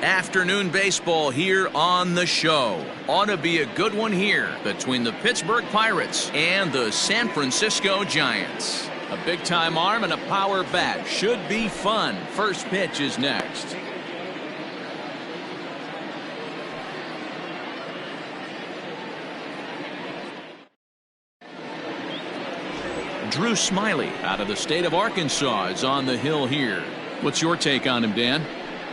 Afternoon baseball here on the show. Ought to be a good one here between the Pittsburgh Pirates and the San Francisco Giants. A big-time arm and a power bat. Should be fun. First pitch is next. Drew Smiley out of the state of Arkansas is on the hill here. What's your take on him, Dan?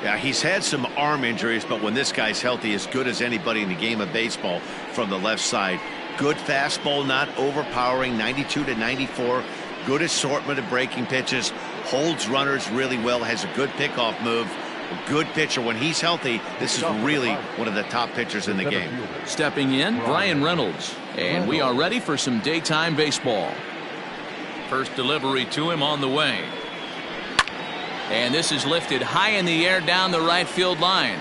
Yeah, he's had some arm injuries, but when this guy's healthy, as good as anybody in the game of baseball from the left side. Good fastball, not overpowering, 92 to 94. Good assortment of breaking pitches. Holds runners really well, has a good pickoff move. A good pitcher. When he's healthy, this is really one of the top pitchers in the game. Stepping in, Brian Reynolds. And we are ready for some daytime baseball. First delivery to him on the way. And this is lifted high in the air down the right field line.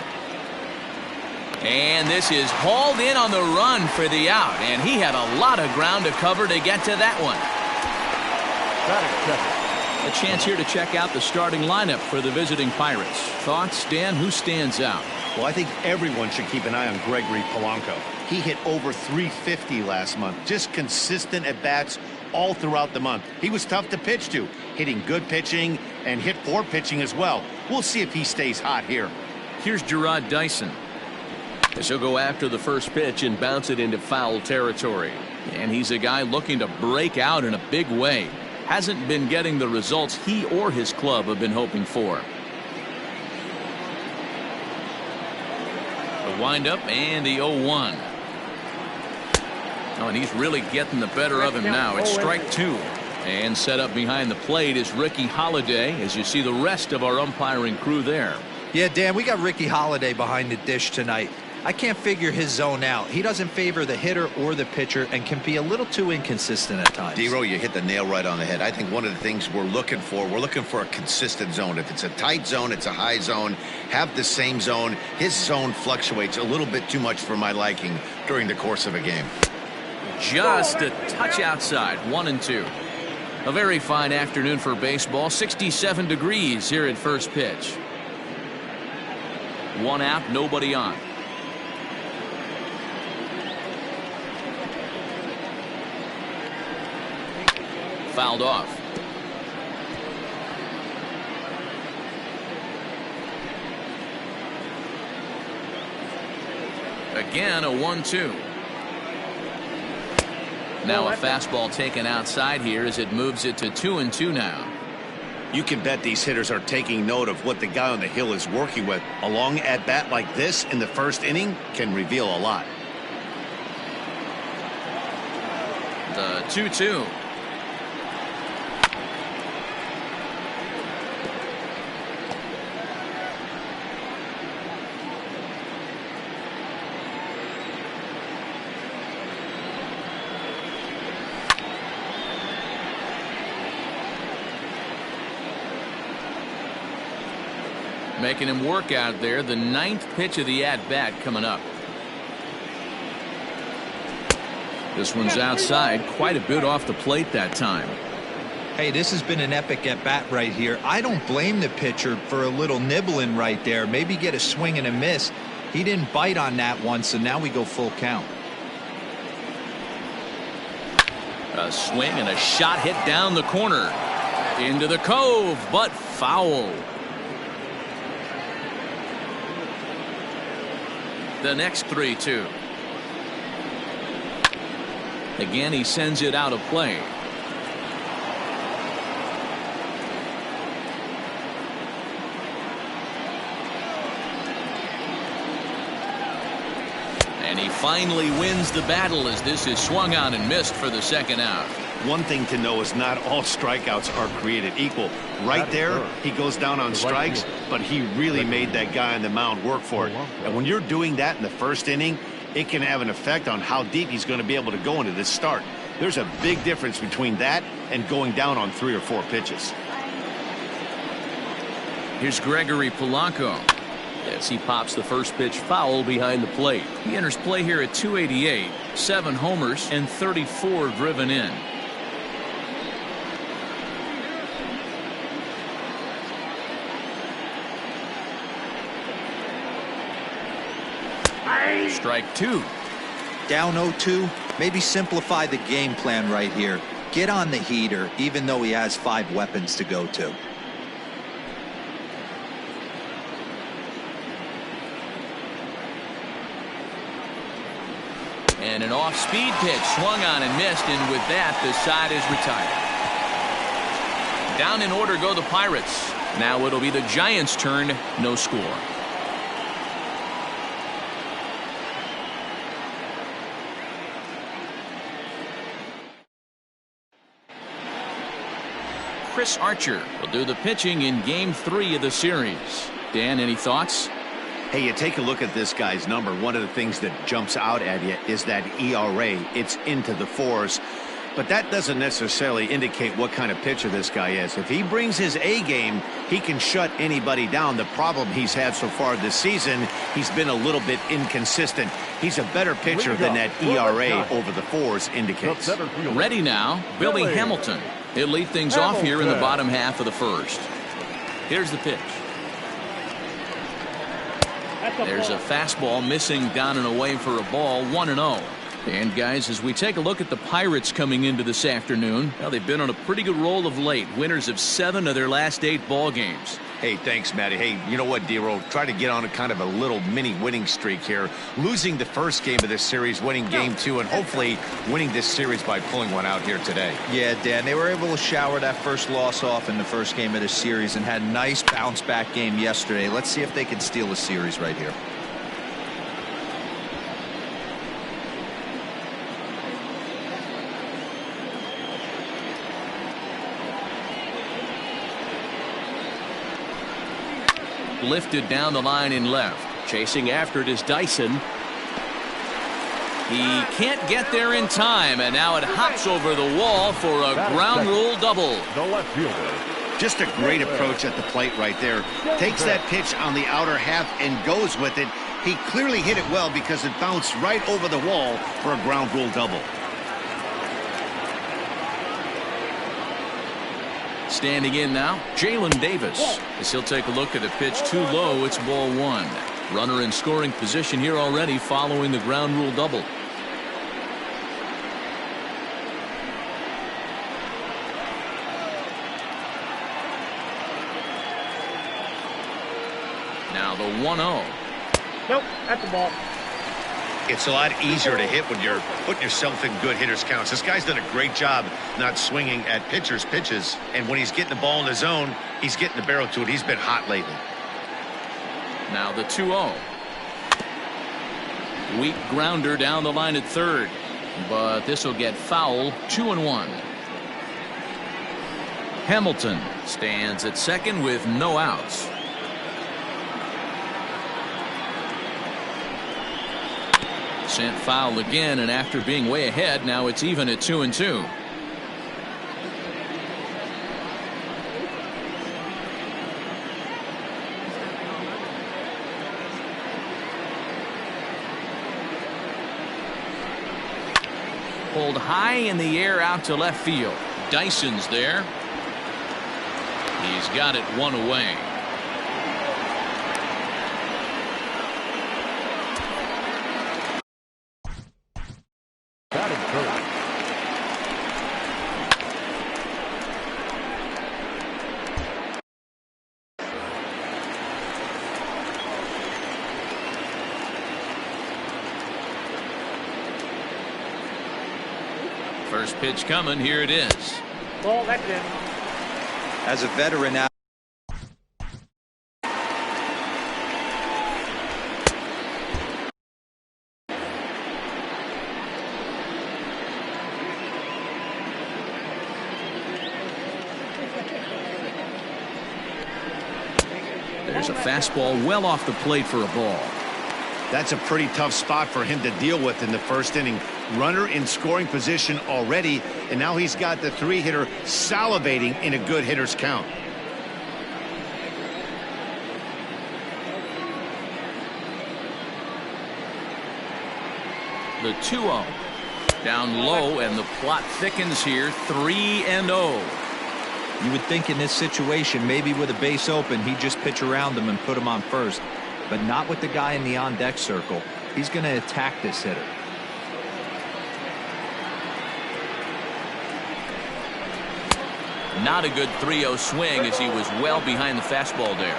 And this is hauled in on the run for the out. And he had a lot of ground to cover to get to that one. A chance here to check out the starting lineup for the visiting Pirates. Thoughts, Dan? Who stands out? Well, I think everyone should keep an eye on Gregory Polanco. He hit over 350 last month. Just consistent at bats all throughout the month. He was tough to pitch to, hitting good pitching and hit poor pitching as well. We'll see if he stays hot here. Here's Gerard Dyson. As he'll go after the first pitch and bounce it into foul territory. And he's a guy looking to break out in a big way. Hasn't been getting the results he or his club have been hoping for. The windup and the 0-1. Oh, and he's really getting the better of him now. It's strike two. And set up behind the plate is Ricky Holiday, as you see the rest of our umpiring crew there. Yeah, Dan, we got Ricky Holiday behind the dish tonight. I can't figure his zone out. He doesn't favor the hitter or the pitcher and can be a little too inconsistent at times. D-Row, you hit the nail right on the head. I think one of the things we're looking for a consistent zone. If it's a tight zone, it's a high zone. Have the same zone. His zone fluctuates a little bit too much for my liking during the course of a game. Just a touch outside, 1-2. A very fine afternoon for baseball. 67 degrees here at first pitch. One out, nobody on. Fouled off. Again, a 1-2. Now a fastball taken outside here as it moves it to 2-2 now. You can bet these hitters are taking note of what the guy on the hill is working with. A long at bat like this in the first inning can reveal a lot. The 2-2. Making him work out there. The 9th pitch of the at-bat coming up. This one's outside, quite a bit off the plate that time. Hey, this has been an epic at-bat right here. I don't blame the pitcher for a little nibbling right there. Maybe get a swing and a miss. He didn't bite on that one, so now we go full count. A swing and a shot hit down the corner. Into the cove, but foul. The next 3-2. Again, he sends it out of play. And he finally wins the battle as this is swung on and missed for the second out. One thing to know is not all strikeouts are created equal. Right there, he goes down on strikes, but he really made that guy on the mound work for it. And when you're doing that in the first inning, it can have an effect on how deep he's going to be able to go into this start. There's a big difference between that and going down on 3 or 4 pitches. Here's Gregory Polanco. As he pops the first pitch foul behind the plate. He enters play here at 288, 7 homers and 34 driven in. Strike two. Down 0-2, maybe simplify the game plan right here. Get on the heater, even though he has 5 weapons to go to. And an off-speed pitch swung on and missed, and with that, the side is retired. Down in order go the Pirates. Now it'll be the Giants' turn, no score. Chris Archer will do the pitching in Game 3 of the series. Dan, any thoughts? Hey, you take a look at this guy's number. One of the things that jumps out at you is that ERA. It's into the 4s. But that doesn't necessarily indicate what kind of pitcher this guy is. If he brings his A game, he can shut anybody down. The problem he's had so far this season, he's been a little bit inconsistent. He's a better pitcher than that ERA over the 4s indicates. Ready now, Billy Hamilton. He'll lead things off here in the bottom half of the first. Here's the pitch. There's a fastball missing down and away for a ball, 1-0. And guys, as we take a look at the Pirates coming into this afternoon, well, they've been on a pretty good roll of late. Winners of 7 of their last 8 ball games. Hey, thanks, Matty. Hey, you know what, D-Roll? Try to get on a kind of a little mini winning streak here. Losing the first game of this series, winning Game 2, and hopefully winning this series by pulling one out here today. Yeah, Dan, they were able to shower that first loss off in the first game of the series and had a nice bounce-back game yesterday. Let's see if they can steal a series right here. Lifted down the line in left. Chasing after it is Dyson. He can't get there in time, and now it hops over the wall for a ground rule double. The left fielder. Just a great approach at the plate right there. Takes that pitch on the outer half and goes with it. He clearly hit it well because it bounced right over the wall for a ground rule double. Standing in now, Jalen Davis. As he'll take a look at a pitch too low, it's ball 1. Runner in scoring position here already following the ground rule double. Now the 1-0. Nope, that's the ball. It's a lot easier to hit when you're putting yourself in good hitters' counts. This guy's done a great job not swinging at pitchers' pitches. And when he's getting the ball in the zone, he's getting the barrel to it. He's been hot lately. Now the 2-0. Weak grounder down the line at third. But this will get foul. 2-1. Hamilton stands at second with no outs. Sent foul again, and after being way ahead, now it's even at 2-2. Pulled high in the air out to left field. Dyson's there. He's got it one away. First pitch coming. Here it is. Ball, that's in. As a veteran now. There's a fastball well off the plate for a ball. That's a pretty tough spot for him to deal with in the first inning. Runner in scoring position already, and now he's got the 3-hitter salivating in a good hitter's count. The 2-0. Down low, and the plot thickens here. 3-0. You would think in this situation, maybe with a base open, he'd just pitch around him and put him on first. But not with the guy in the on-deck circle. He's going to attack this hitter. Not a good 3-0 swing as he was well behind the fastball there.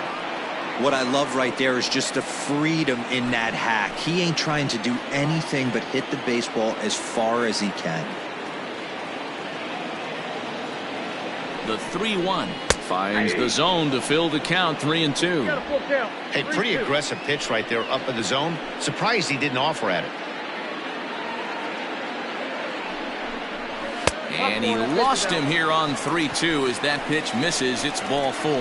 What I love right there is just the freedom in that hack. He ain't trying to do anything but hit the baseball as far as he can. The 3-1 finds the zone to fill the count. 3-2. Hey, pretty aggressive pitch right there up in the zone. Surprised he didn't offer at it. And he lost him here on 3-2 as that pitch misses. It's ball 4.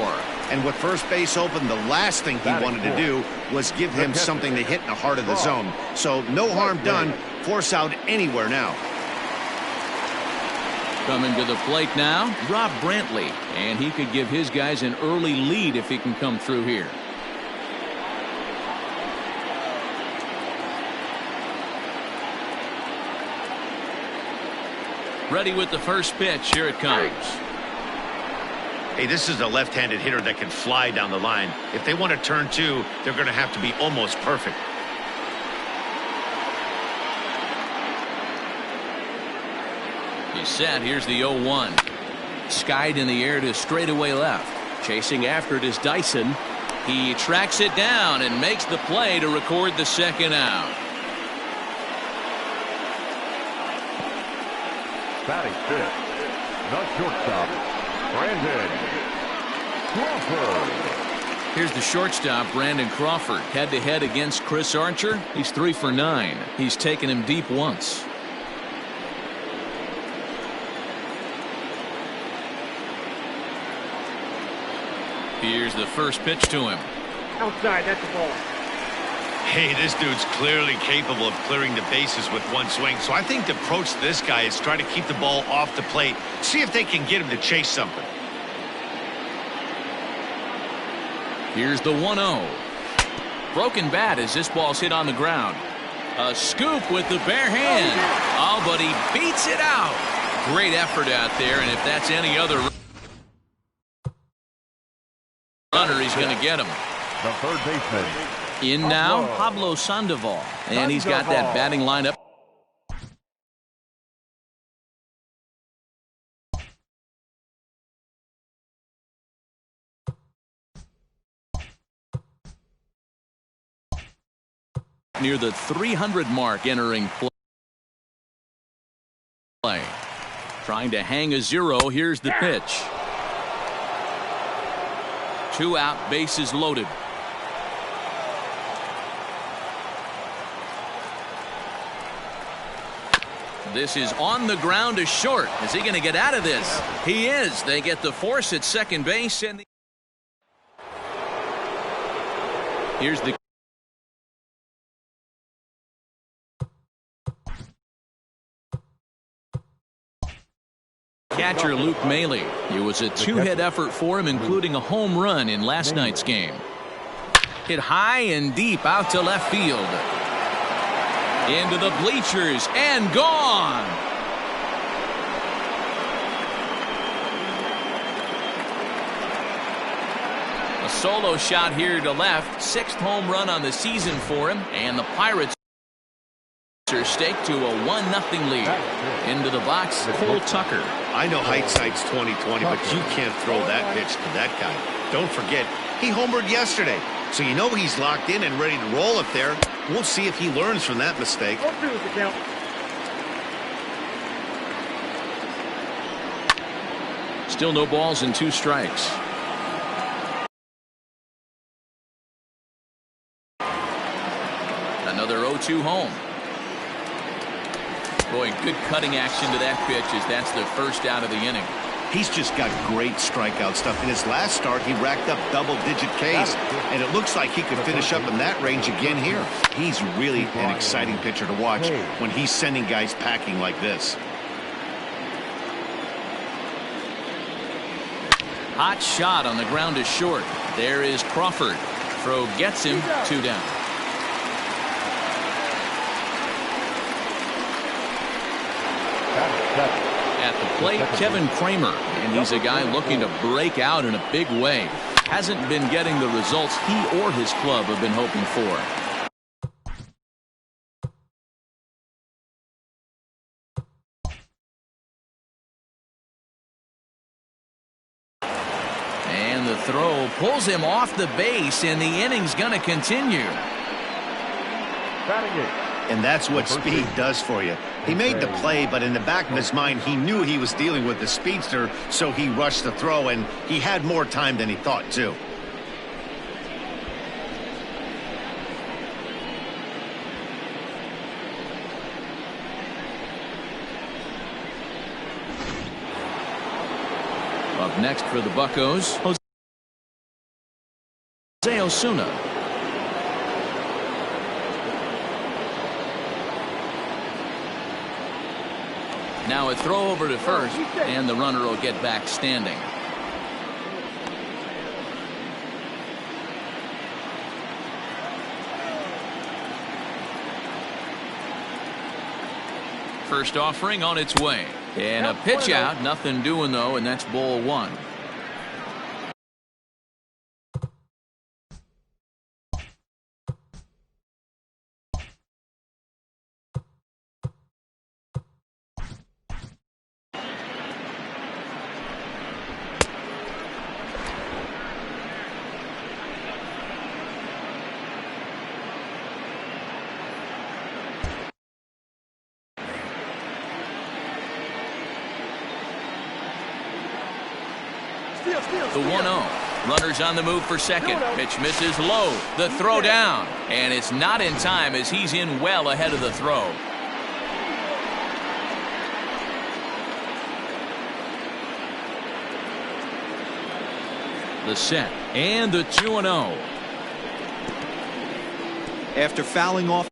And with first base open, the last thing he wanted to do was give him something to hit in the heart of the zone. So no harm done. Force out anywhere now. Coming to the plate now, Rob Brantley. And he could give his guys an early lead if he can come through here. Ready with the first pitch. Here it comes. Hey, this is a left-handed hitter that can fly down the line. If they want to turn 2, they're going to have to be almost perfect. He's set. Here's the 0-1. Skied in the air to straightaway left. Chasing after it is Dyson. He tracks it down and makes the play to record the second out. Batting fifth, the shortstop, Brandon Crawford. Here's the shortstop, Brandon Crawford, head-to-head against Chris Archer. He's 3 for 9. He's taken him deep once. Here's the first pitch to him. Outside, that's the ball. Hey, this dude's clearly capable of clearing the bases with one swing. So I think the approach to this guy is try to keep the ball off the plate. See if they can get him to chase something. Here's the 1-0. Broken bat as this ball's hit on the ground. A scoop with the bare hand. Oh, but he beats it out. Great effort out there, and if that's any other runner, he's going to get him. The third baseman. In now, Pablo Sandoval. And he's got that batting lineup. Near the 300 mark entering play. Trying to hang a 0. Here's the pitch. 2 out, bases loaded. This is on the ground to short. Is he going to get out of this? He is. They get the force at second base. And here's the catcher, Luke Maley. It was a 2-hit effort for him, including a home run in last night's game. Hit high and deep out to left field. Into the bleachers and gone. A solo shot here to left. 6th home run on the season for him. And the Pirates are staked to a 1-0 lead. Into the box, Cole Tucker. I know hindsight's 20/20, but you can't throw that pitch to that guy. Don't forget, he homered yesterday. So you know he's locked in and ready to roll up there. We'll see if he learns from that mistake. Still no balls and 2 strikes. Another 0-2 home. Boy, good cutting action to that pitch as that's the first out of the inning. He's just got great strikeout stuff. In his last start, he racked up double-digit Ks, and it looks like he could finish up in that range again here. He's really an exciting pitcher to watch when he's sending guys packing like this. Hot shot on the ground to short. There is Crawford. Throw gets him. 2 down. At the plate, Kevin Kramer, and he's a guy looking to break out in a big way. Hasn't been getting the results he or his club have been hoping for. throw pulls him off the base, and the inning's going to continue. Batting it. And that's what speed does for you. He made the play, but in the back of his mind, he knew he was dealing with the speedster, so he rushed the throw, and he had more time than he thought, too. Up next for the Buccos, Jose Osuna. Now a throw over to first, and the runner will get back standing. First offering on its way. And a pitch out, nothing doing though, and that's ball one. The 1-0. Runners on the move for second. Pitch misses low. The throw down. And it's not in time as he's in well ahead of the throw. The set. And the 2-0. After fouling off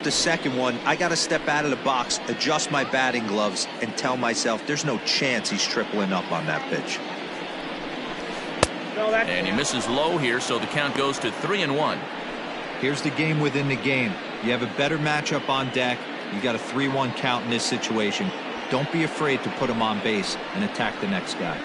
the second one, I got to step out of the box, adjust my batting gloves, and tell myself there's no chance he's tripling up on that pitch. And he misses low here, so the count goes to 3-1. Here's the game within the game. You have a better matchup on deck. You got a 3-1 count in this situation. Don't be afraid to put him on base and attack the next guy.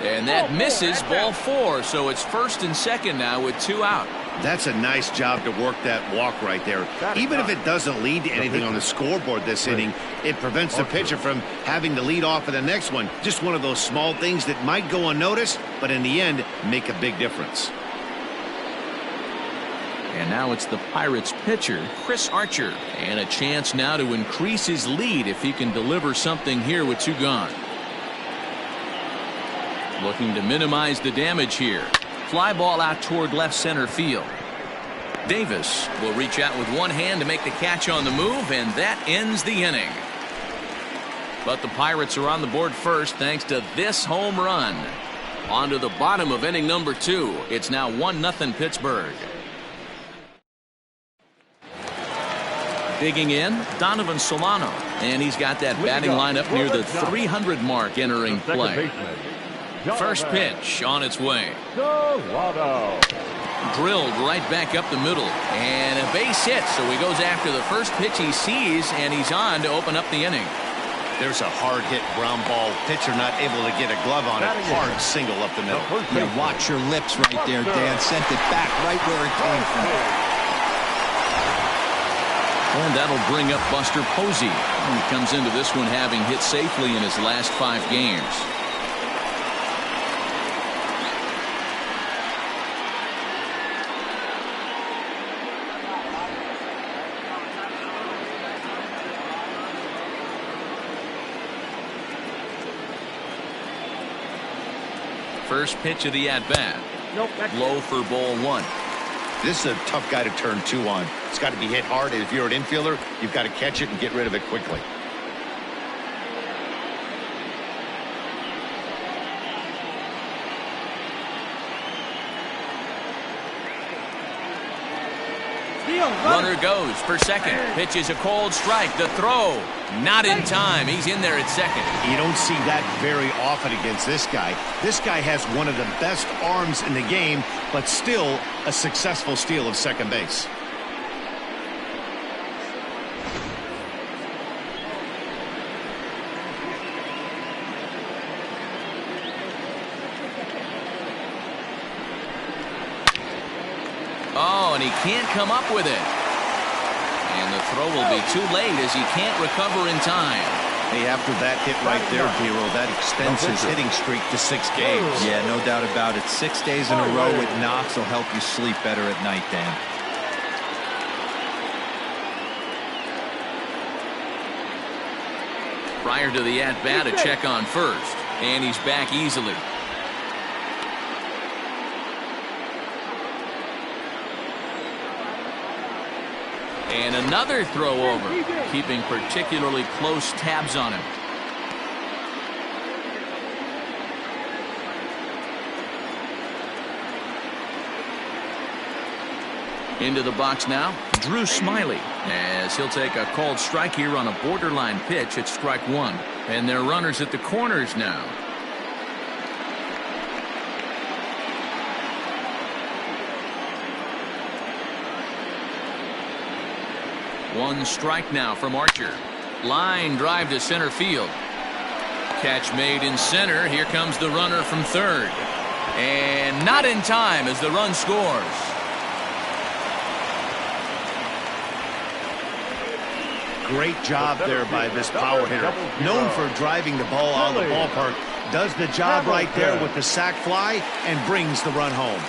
And that misses ball four, so it's first and second now with two out. That's a nice job to work that walk right there. Even if it doesn't lead to anything on the scoreboard this inning, it prevents the pitcher from having to lead off of the next one. Just one of those small things that might go unnoticed, but in the end, make a big difference. And now it's the Pirates pitcher, Chris Archer. And a chance now to increase his lead if he can deliver something here with two gone. Looking to minimize the damage here. Fly ball out toward left center field. Davis will reach out with one hand to make the catch on the move, and that ends the inning. But the Pirates are on the board first thanks to this home run. On to the bottom of inning number 2. It's now 1-0 Pittsburgh. Digging in, Donovan Solano. And he's got that batting lineup near the 300 mark entering play. First pitch on its way. Drilled right back up the middle. And a base hit, so he goes after the first pitch he sees, and he's on to open up the inning. There's a hard hit ground ball. Pitcher not able to get a glove on it. Hard single up the middle. Yeah, watch your lips right there, Dan. Sent it back right where it came from. And that'll bring up Buster Posey. He comes into this one having hit safely in his last 5 games. First pitch of the at-bat. Low for ball 1. This is a tough guy to turn 2 on. It's got to be hit hard. If you're an infielder, you've got to catch it and get rid of it quickly. Runner goes for second. Pitch is a cold strike. The throw not in time. He's in there at second. You don't see that very often against this guy. This guy has one of the best arms in the game, but still a successful steal of second base. can't come up with it. And the throw will be too late as he can't recover in time. Hey, after that hit right there, Vero, that extends his hitting streak to 6 games. Yeah, no doubt about it. 6 days in a row with knocks will help you sleep better at night, Dan. Prior to the at-bat, a check on first. And he's back easily. And another throw over, keeping particularly close tabs on him. Into the box now, Drew Smiley, as he'll take a called strike here on a borderline pitch at strike one. And they're runners at the corners now. One strike now from Archer. Line drive to center field. Catch made in center. Here comes the runner from third. And not in time as the run scores. Great job there by this power hitter. Known for driving the ball out of the ballpark. Does the job right there with the sac fly and brings the run home.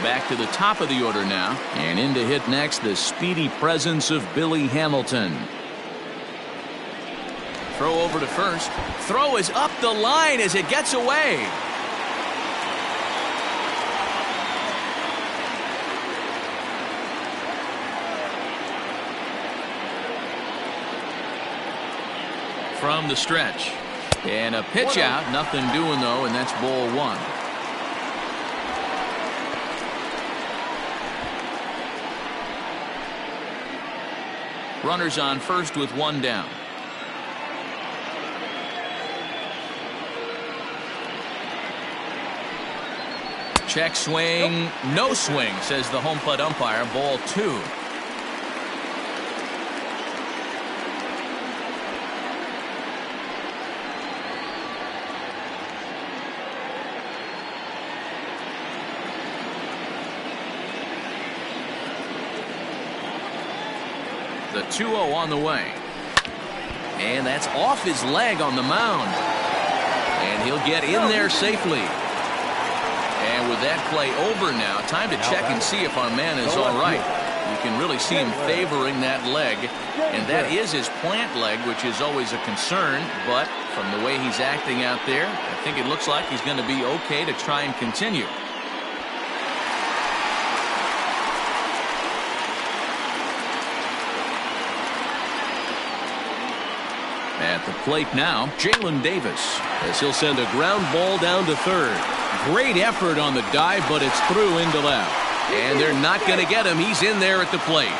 Back to the top of the order now. And in to hit next, the speedy presence of Billy Hamilton. Throw over to first. Throw is up the line as it gets away. From the stretch. And a pitch out. Nothing doing though, and that's ball one. Runners on first with one down. Check swing. No swing, says the home plate umpire. Ball two. The 2-0 on the way. And that's off his leg on the mound. And he'll get in there safely. And with that play over now, time to check and see if our man is all right. You can really see him favoring that leg. And that is his plant leg, which is always a concern. But from the way he's acting out there, I think it looks like he's going to be okay to try and continue. At the plate now, Jalen Davis, as he'll send a ground ball down to third. Great effort on the dive, but it's through into left. And they're not going to get him. He's in there at the plate.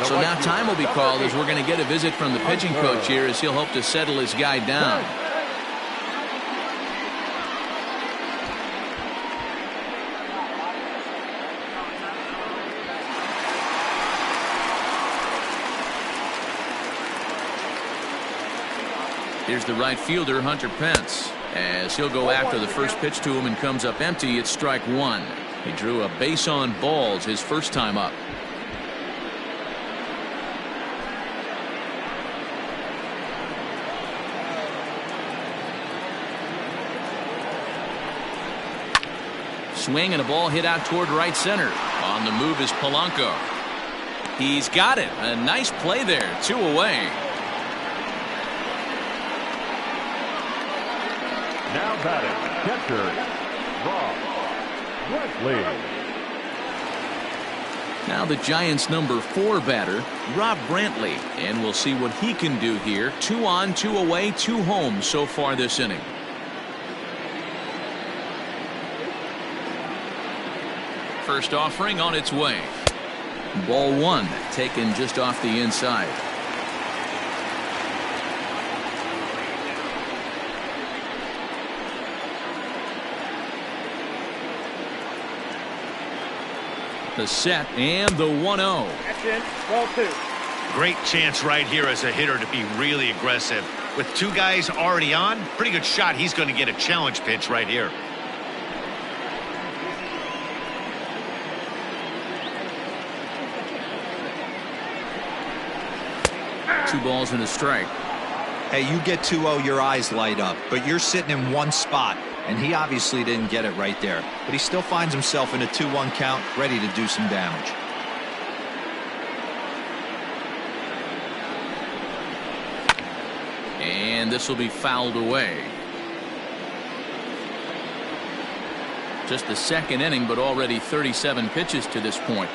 So now time will be called as we're going to get a visit from the pitching coach here as he'll hope to settle his guy down. Here's the right fielder, Hunter Pence, as he'll go after the first pitch to him and comes up empty. It's strike one. He drew a base on balls his first time up. Swing and a ball hit out toward right center. On the move is Polanco. He's got it. A nice play there. 2 away. Now batting, catcher, Rob Brantley. Now the Giants' number 4 batter, Rob Brantley, and we'll see what he can do here. 2 on, 2 away, 2 home so far this inning. First offering on its way. Ball 1, taken just off the inside. The set and the 1-0. Action, ball 2. Great chance right here as a hitter to be really aggressive. With 2 guys already on, pretty good shot. He's going to get a challenge pitch right here. 2 balls and a strike. Hey, you get 2-0, your eyes light up, but you're sitting in one spot, and he obviously didn't get it right there. But he still finds himself in a 2-1 count, ready to do some damage. And this will be fouled away. Just the second inning, but already 37 pitches to this point.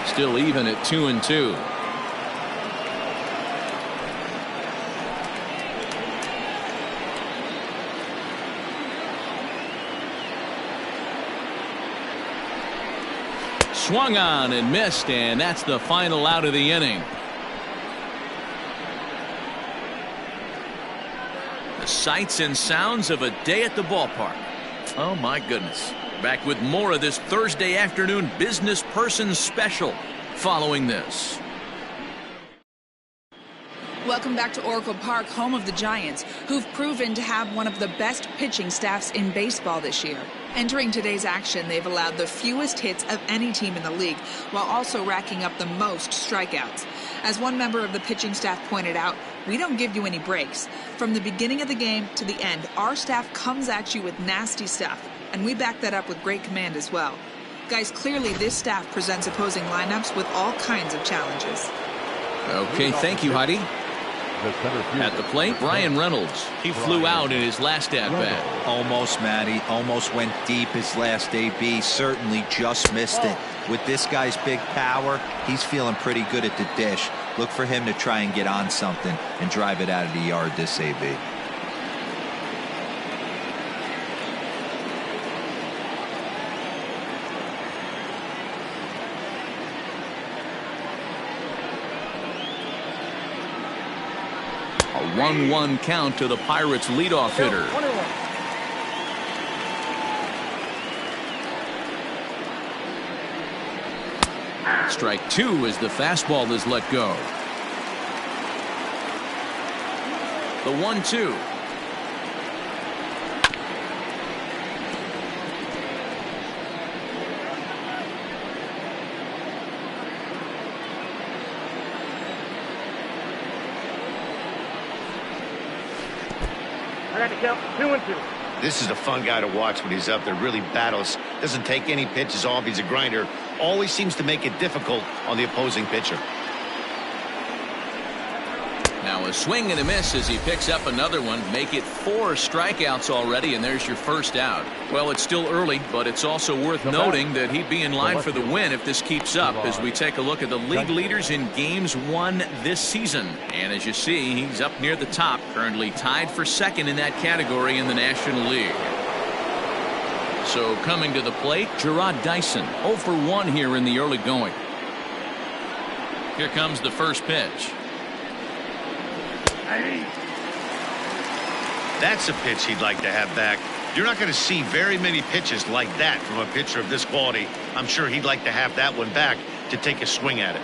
Still even at 2-2. Swung on and missed, and that's the final out of the inning. The sights and sounds of a day at the ballpark. Oh my goodness. Back with more of this Thursday afternoon business person special following this. Welcome back to Oracle Park, home of the Giants, who've proven to have one of the best pitching staffs in baseball this year. Entering today's action, they've allowed the fewest hits of any team in the league, while also racking up the most strikeouts. As one member of the pitching staff pointed out, we don't give you any breaks. From the beginning of the game to the end, our staff comes at you with nasty stuff, and we back that up with great command as well. Guys, clearly this staff presents opposing lineups with all kinds of challenges. Okay, thank you, Heidi. At the plate, Brian Reynolds. He flew out in his last at-bat. Almost, Matty. Almost went deep his last AB. Certainly just missed it. With this guy's big power, he's feeling pretty good at the dish. Look for him to try and get on something and drive it out of the yard this AB. A 1-1 count to the Pirates' leadoff hitter. Strike 2 as the fastball is let go. The 1-2. I got to count 2-2. This is a fun guy to watch when he's up there. Really battles. Doesn't take any pitches off. He's a grinder. Always seems to make it difficult on the opposing pitcher. Now a swing and a miss as he picks up another one. Make it 4 strikeouts already, and there's your first out. Well, it's still early, but it's also worth noting that he'd be in line for the win if this keeps up as we take a look at the league leaders in games won this season. And as you see, he's up near the top, currently tied for second in that category in the National League. So coming to the plate, Gerard Dyson, 0 for 1 here in the early going. Here comes the first pitch. That's a pitch he'd like to have back. You're not going to see very many pitches like that from a pitcher of this quality. I'm sure he'd like to have that one back to take a swing at it.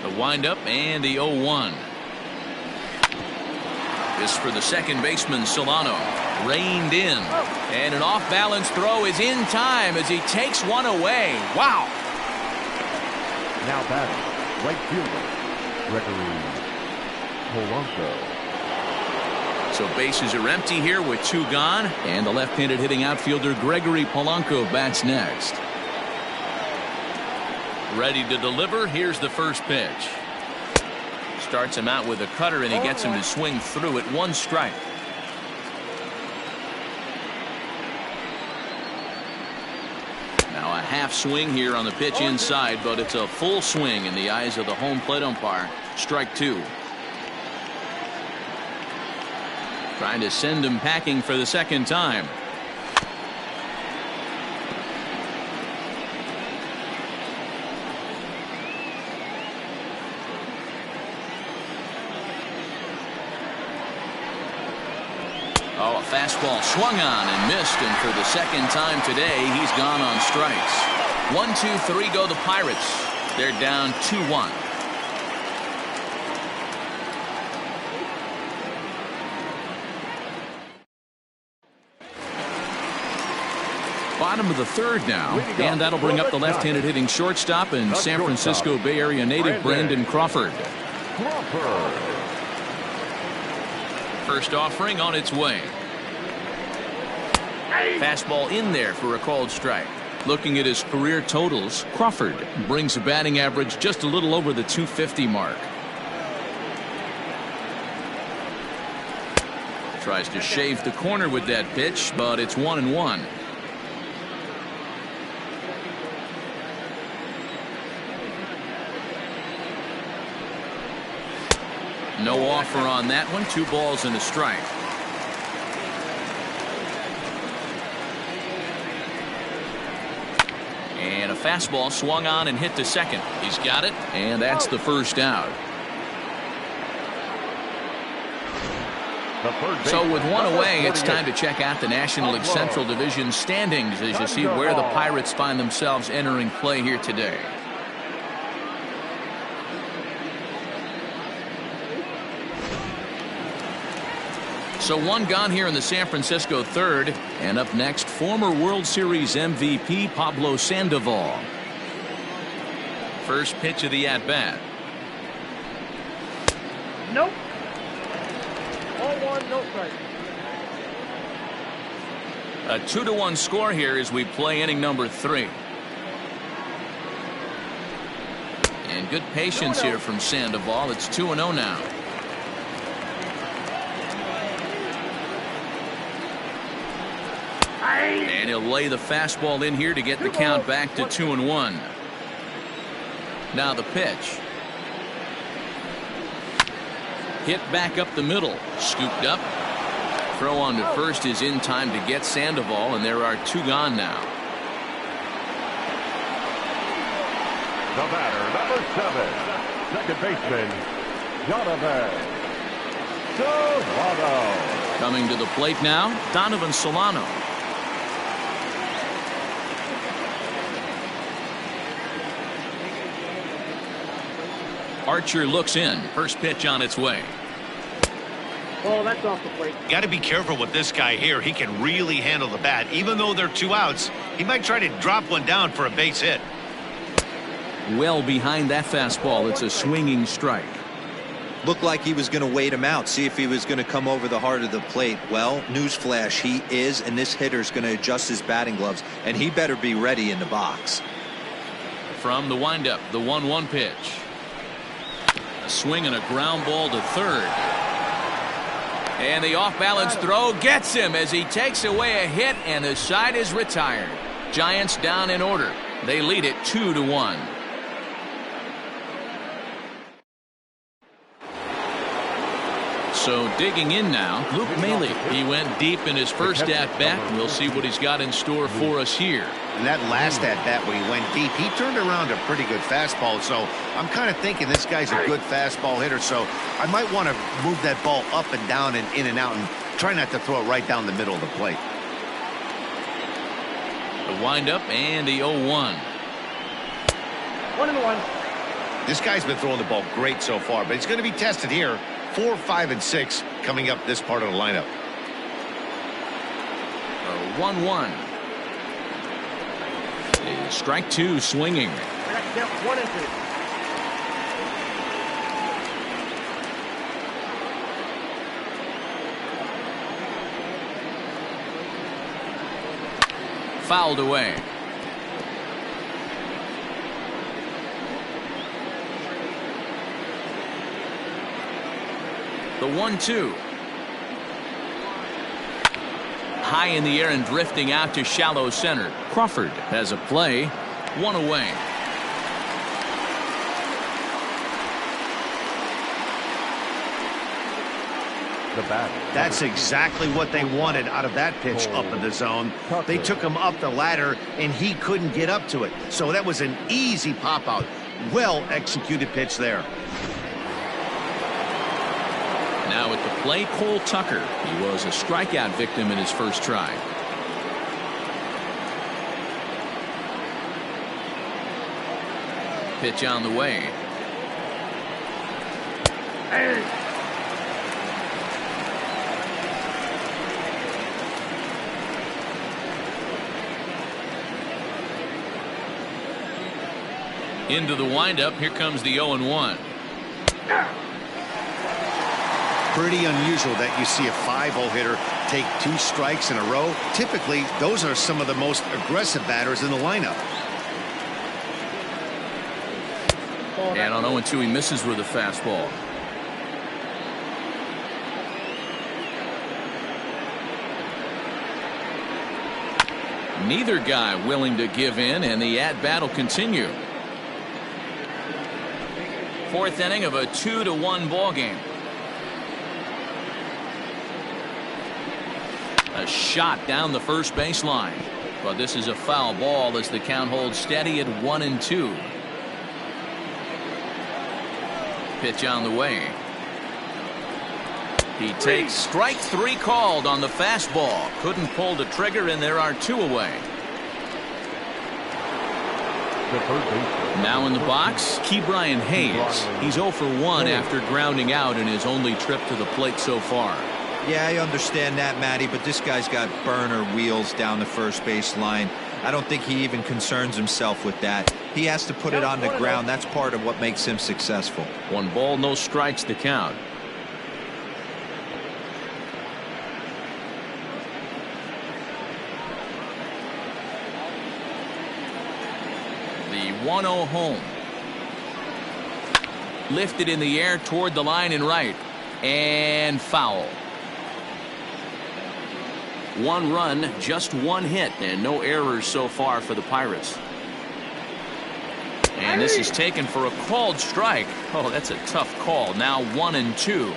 The windup and the 0-1. This for the second baseman, Solano. Reined in. And an off-balance throw is in time as he takes one away. Wow. Now batting, right fielder, Gregory Polanco. So bases are empty here with 2 gone. And the left-handed hitting outfielder Gregory Polanco bats next. Ready to deliver. Here's the first pitch. Starts him out with a cutter, and he gets him to swing through it. 1 strike. Now a half swing here on the pitch inside, but it's a full swing in the eyes of the home plate umpire. Strike 2. Trying to send him packing for the second time. Oh, a fastball swung on and missed, and for the second time today, he's gone on strikes. 1, 2, 3 go the Pirates. They're down 2-1. bottom of the third now, and that'll bring up the left-handed hitting shortstop and San Francisco Bay Area native Brandon Crawford. First offering on its way. Fastball in there for a called strike. Looking at his career totals, Crawford brings a batting average just a little over the 250 mark. Tries to shave the corner with that pitch, but it's 1-1. No offer on that one. 2 balls and a strike. And a fastball swung on and hit to second. He's got it, and that's the first out. So with one away, it's time to check out the National League Central Division standings as you see where the Pirates find themselves entering play here today. So 1 gone here in the San Francisco third, and up next, former World Series MVP Pablo Sandoval. First pitch of the at-bat. Nope. 0-1, no strike. A 2-1 score here as we play inning number 3. And good patience here from Sandoval. It's 2-0 now. And he'll lay the fastball in here to get the count back to 2-1. Now the pitch. Hit back up the middle. Scooped up. Throw on to first is in time to get Sandoval, and there are 2 gone now. The batter, number 7, second baseman, Jonathan Solano. Coming to the plate now, Donovan Solano. Archer looks in. First pitch on its way. Oh, that's off the plate. Got to be careful with this guy here. He can really handle the bat. Even though they're 2 outs, he might try to drop one down for a base hit. Well behind that fastball. It's a swinging strike. Looked like he was going to wait him out, see if he was going to come over the heart of the plate. Well, newsflash, he is, and this hitter's going to adjust his batting gloves, and he better be ready in the box. From the windup, the 1-1 pitch. A swing and a ground ball to third. And the off-balance throw gets him as he takes away a hit, and the side is retired. Giants down in order. They lead it 2-1. So digging in now, Luke Maile. He went deep in his first at-bat. We'll see what he's got in store for us here. And that last at-bat when he went deep, he turned around a pretty good fastball. So I'm kind of thinking this guy's a good fastball hitter. So I might want to move that ball up and down and in and out and try not to throw it right down the middle of the plate. The windup and the 0-1. 1-1. This guy's been throwing the ball great so far, but he's going to be tested here. 4, 5, and 6 coming up this part of the lineup. 1-1. Strike 2 swinging. 1-2. Fouled away. The 1-2. High in the air and drifting out to shallow center. Crawford has a play. 1 away. That's exactly what they wanted out of that pitch up in the zone. They took him up the ladder, and he couldn't get up to it. So that was an easy pop-out. Well-executed pitch there. Now at the plate, Cole Tucker. He was a strikeout victim in his first try. Pitch on the way. Into the windup. Here comes the 0-1. Pretty unusual that you see a 5-0 hitter take 2 strikes in a row. Typically, those are some of the most aggressive batters in the lineup. And on 0-2, he misses with a fastball. Neither guy willing to give in, and the at-bat will continue. 4th inning of a 2-1 ball game. A shot down the first baseline, but this is a foul ball as the count holds steady at 1-2. Pitch on the way. He takes strike 3 called on the fastball. Couldn't pull the trigger, and there are 2 away. Now in the box, Ke'Bryan Hayes. He's 0 for 1 after grounding out in his only trip to the plate so far. Yeah, I understand that, Matty, but this guy's got burner wheels down the first base line. I don't think he even concerns himself with that. He has to put it on the ground. That's part of what makes him successful. 1 ball, no strikes to count. The 1-0 home. Lifted in the air toward the line and right. And foul. 1 run, just 1 hit, and no errors so far for the Pirates. And this is taken for a called strike. Oh, that's a tough call. Now 1-2.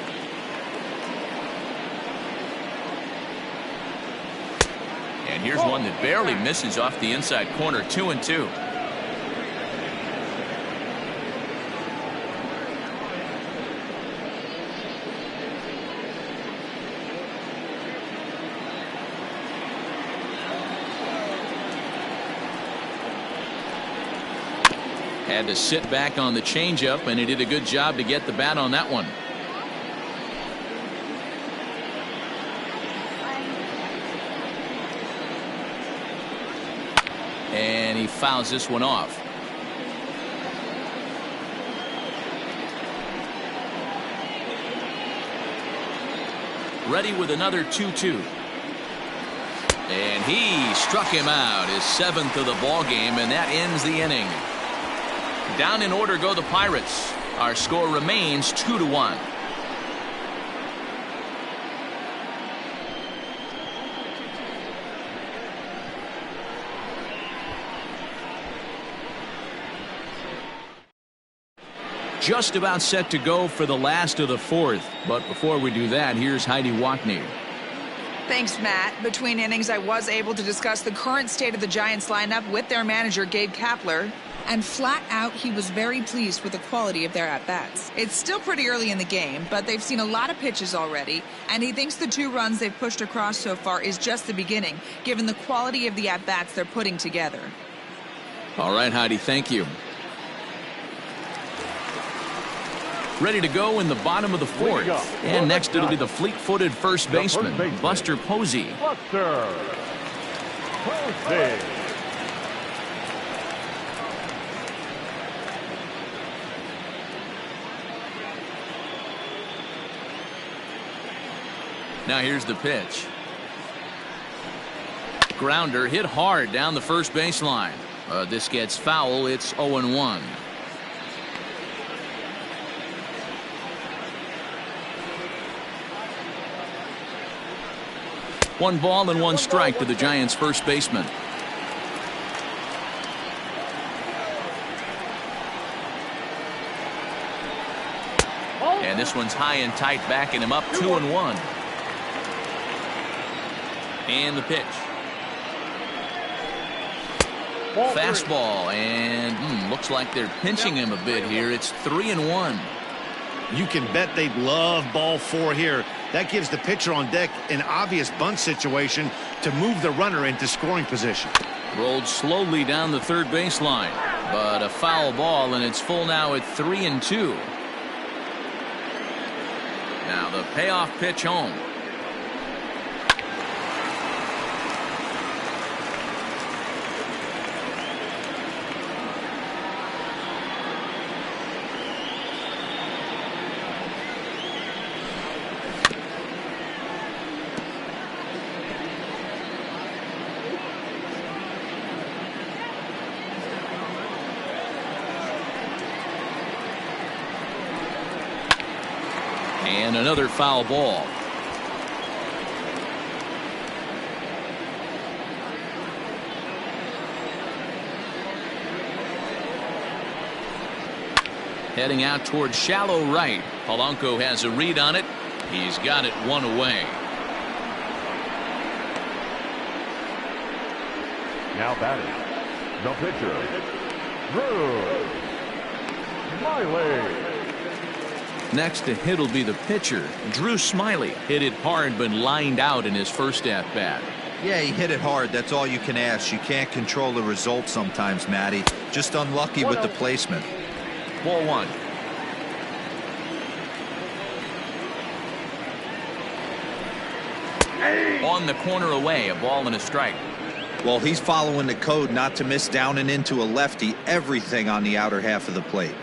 And here's one that barely misses off the inside corner. 2-2. Had to sit back on the changeup, and he did a good job to get the bat on that one. And he fouls this one off. Ready with another 2-2. And he struck him out, his 7th of the ball game, and that ends the inning. Down in order go the Pirates. Our score remains 2-1. Just about set to go for the last of the 4th. But before we do that, here's Heidi Wackney. Thanks, Matt. Between innings, I was able to discuss the current state of the Giants lineup with their manager, Gabe Kapler. And flat out, he was very pleased with the quality of their at-bats. It's still pretty early in the game, but they've seen a lot of pitches already, and he thinks the 2 runs they've pushed across so far is just the beginning, given the quality of the at-bats they're putting together. All right, Heidi, thank you. Ready to go in the bottom of the 4th. And next it'll be the fleet-footed first baseman, Buster Posey. Buster Posey. Now here's the pitch. Grounder hit hard down the first baseline. This gets foul. It's 0-1. One ball and 1 strike to the Giants' first baseman. And this one's high and tight, backing him up. 2-1. And the pitch. Fastball, and looks like they're pinching him a bit here. It's 3-1. You can bet they'd love ball 4 here. That gives the pitcher on deck an obvious bunt situation to move the runner into scoring position. Rolled slowly down the third baseline, but a foul ball, and it's full now at 3-2. Now the payoff pitch home. And another foul ball. Heading out towards shallow right. Polanco has a read on it. He's got it one away. Now batting, the pitcher, Drew Smiley. Next to hit will be the pitcher, Drew Smiley. Hit it hard but lined out in his first at-bat. Yeah, he hit it hard. That's all you can ask. You can't control the result sometimes, Matty. Just unlucky with the placement. Ball one. On the corner away, a ball and a strike. Well, he's following the code not to miss down and into a lefty. Everything on the outer half of the plate.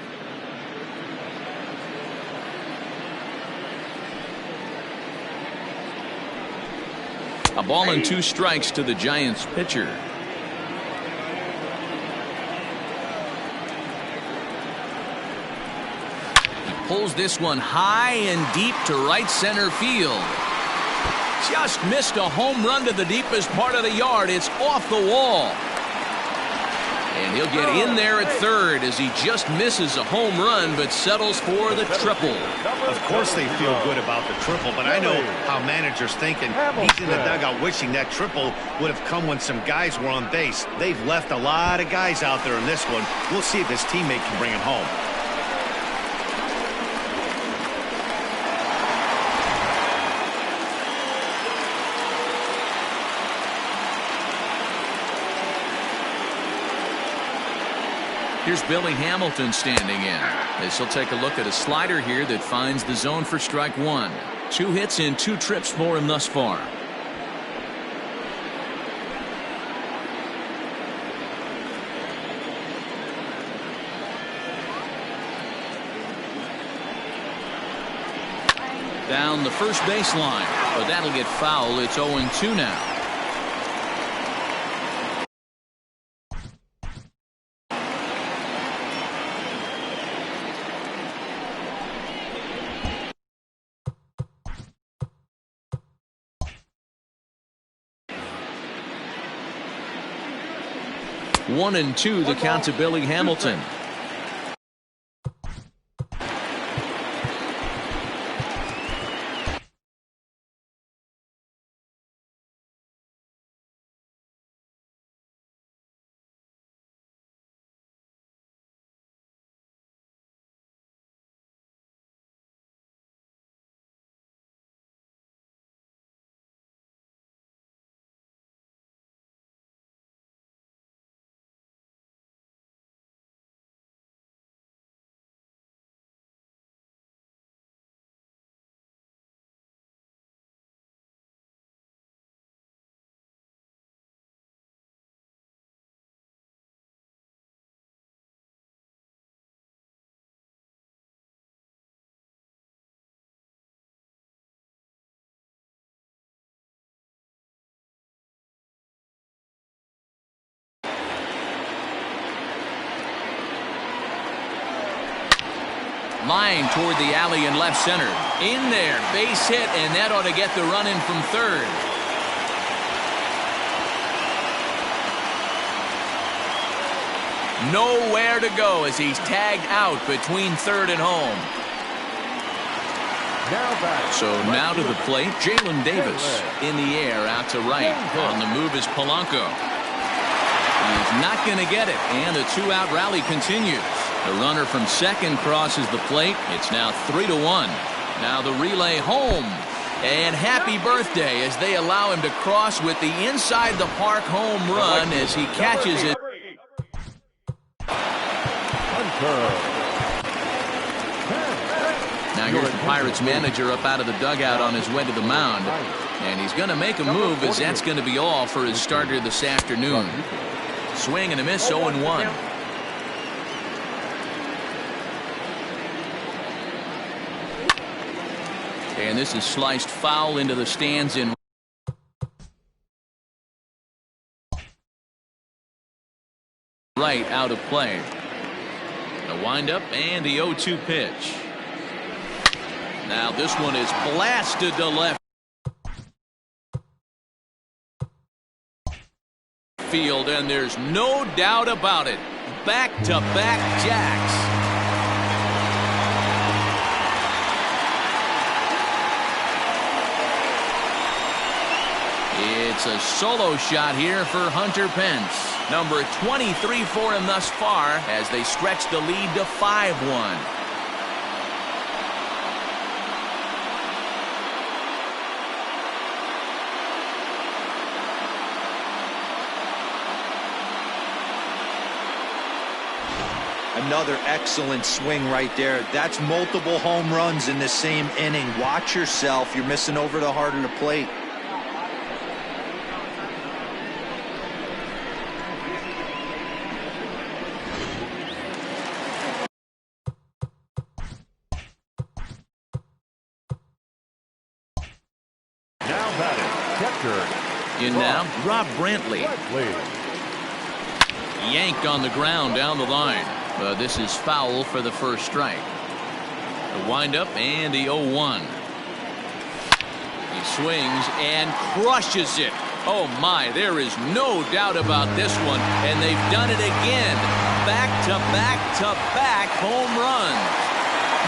A ball and 2 strikes to the Giants pitcher. He pulls this one high and deep to right center field. Just missed a home run to the deepest part of the yard. It's off the wall. And he'll get in there at third as he just misses a home run but settles for the triple. Of course they feel good about the triple, but I know how managers think, and he's in the dugout wishing that triple would have come when some guys were on base. They've left a lot of guys out there in this one. We'll see if his teammate can bring him home. Here's Billy Hamilton standing in as he'll take a look at a slider here that finds the zone for strike one. 2 hits in 2 trips for him thus far. Down the first baseline, but that'll get foul. It's 0-2 now. One and 2, the count to Billy Hamilton. Line toward the alley in left center. In there, base hit, and that ought to get the run in from third. Nowhere to go as he's tagged out between third and home. So now to the plate, Jalen Davis in the air out to right. On the move is Polanco. He's not going to get it, and the 2-out rally continues. The runner from second crosses the plate. It's now 3-1. Now the relay home. And happy birthday as they allow him to cross with the inside the park home run as he catches it. Now here's the Pirates manager up out of the dugout on his way to the mound. And he's going to make a move as that's going to be all for his starter this afternoon. Swing and a miss, 0-1. And this is sliced foul into the stands in right, out of play. The windup and the 0-2 pitch. Now this one is blasted to left field, and there's no doubt about it. Back-to-back jacks. It's a solo shot here for Hunter Pence. Number 23 for him thus far as they stretch the lead to 5-1. Another excellent swing right there. That's multiple home runs in the same inning. Watch yourself. You're missing over the heart of the plate. Now batting, catcher. In now, Rob Brantley. Yanked on the ground down the line. This is foul for the first strike. The windup and the 0-1. He swings and crushes it. Oh my, there is no doubt about this one, and they've done it again. Back-to-back-to-back home runs.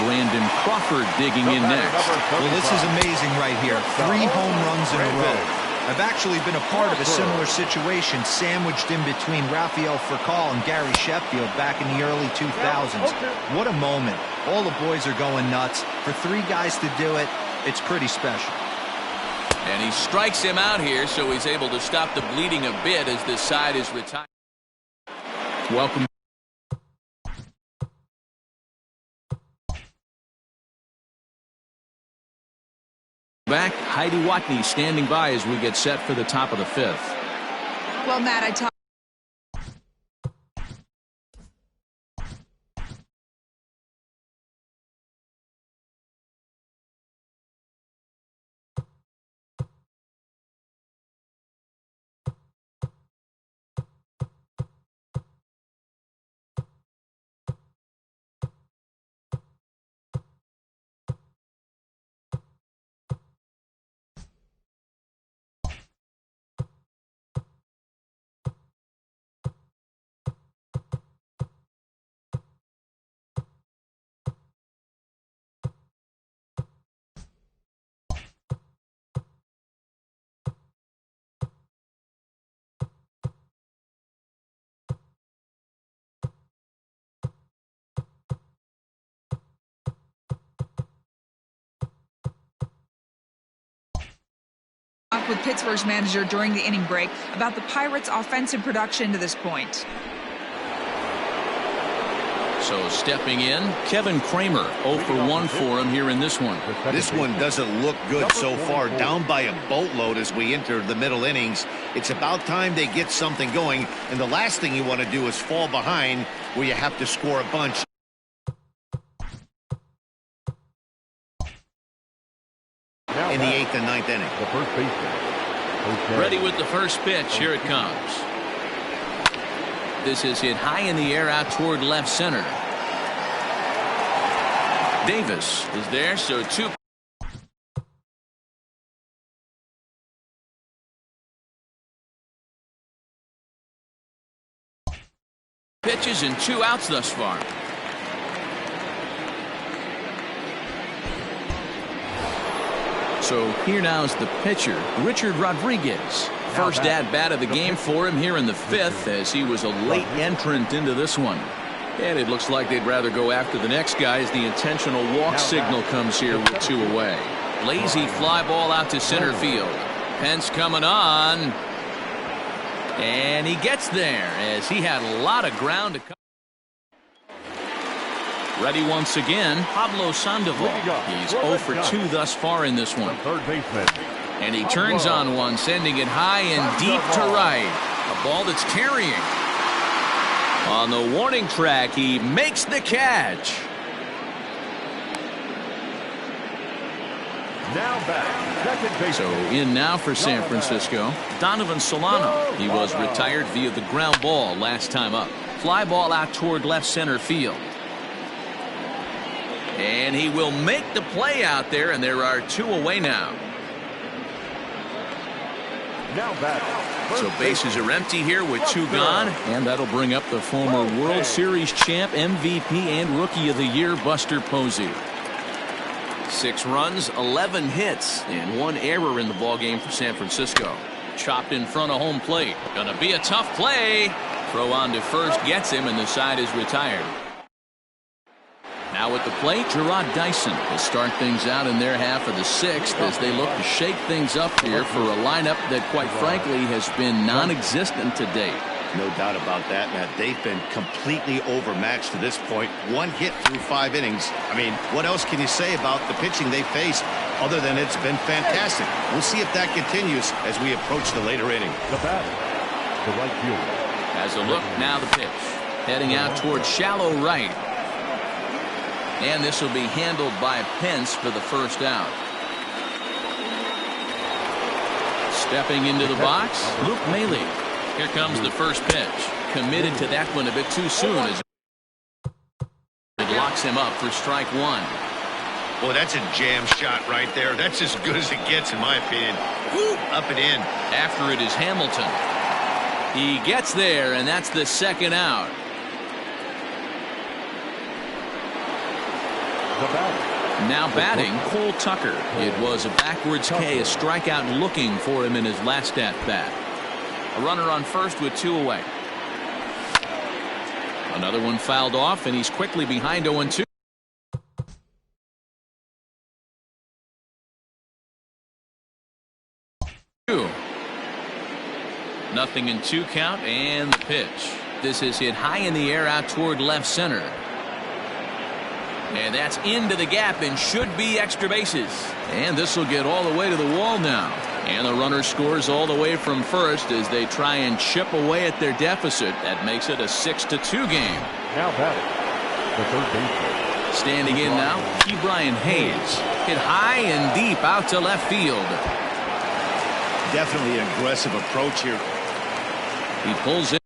Brandon Crawford digging in next. Well, this is amazing right here. 3 home runs in a row. I've actually been a part of a similar situation, sandwiched in between Rafael Furcal and Gary Sheffield back in the early 2000s. What a moment. All the boys are going nuts. For 3 guys to do it, it's pretty special. And he strikes him out here, so he's able to stop the bleeding a bit as this side is retired. Welcome. Back, Heidi Watney standing by as we get set for the top of the 5th. Well, Matt, I talked. With Pittsburgh's manager during the inning break about the Pirates' offensive production to this point. So stepping in, Kevin Kramer, 0 for 1 for him here in this one. This one doesn't look good so far. Down by a boatload as we enter the middle innings. It's about time they get something going, and the last thing you want to do is fall behind where you have to score a bunch. In the 8th and 9th inning. The first baseman. Ready with the first pitch. Here it comes. This is hit high in the air out toward left center. Davis is there, so 2. Pitches and 2 outs thus far. So here now is the pitcher, Richard Rodriguez. First at-bat of the game for him here in the 5th as he was a late entrant into this one. And it looks like they'd rather go after the next guy as the intentional walk signal comes here with 2 away. Lazy fly ball out to center field. Pence coming on. And he gets there as he had a lot of ground to cover. Ready once again, Pablo Sandoval. He's 0 for 2 thus far in this one. Third baseman. And he turns on one, sending it high and deep to right. A ball that's carrying. On the warning track, he makes the catch. Now back, second baseman. So in now for San Francisco, Donovan Solano. He was retired via the ground ball last time up. Fly ball out toward left center field. And he will make the play out there, and there are 2 away now. Now batting. So bases are empty here with 2 gone. And that'll bring up the former World Series champ, MVP, and Rookie of the Year, Buster Posey. 6 runs, 11 hits, and 1 error in the ballgame for San Francisco. Chopped in front of home plate. Gonna be a tough play. Throw on to first gets him, and the side is retired. Now at the plate, Gerard Dyson will start things out in their half of the 6th as they look to shake things up here for a lineup that, quite frankly, has been non-existent to date. No doubt about that, Matt. They've been completely overmatched to this point. 1 hit through 5 innings. I mean, what else can you say about the pitching they faced other than it's been fantastic? We'll see if that continues as we approach the later inning. The batter, the right fielder. As a look, now the pitch. Heading out towards shallow right. And this will be handled by Pence for the first out. Stepping into the box, Luke Maile. Here comes the first pitch. Committed to that one a bit too soon as it locks him up for strike 1. Well, that's a jam shot right there. That's as good as it gets, in my opinion. Woo, up and in. After it is Hamilton. He gets there, and that's the second out. Now batting, Cole Tucker. It was a backwards K, a strikeout looking for him in his last at-bat. A runner on first with 2 away. Another one fouled off, and he's quickly behind 0-2. Nothing in 2 count, and the pitch. This is hit high in the air out toward left center. And that's into the gap and should be extra bases. And this will get all the way to the wall now. And the runner scores all the way from first as they try and chip away at their deficit. That makes it a 6-2 game. Now batting, the third baseman. Standing in now, Ke'Bryan Hayes. Hit high and deep out to left field. Definitely an aggressive approach here. He pulls it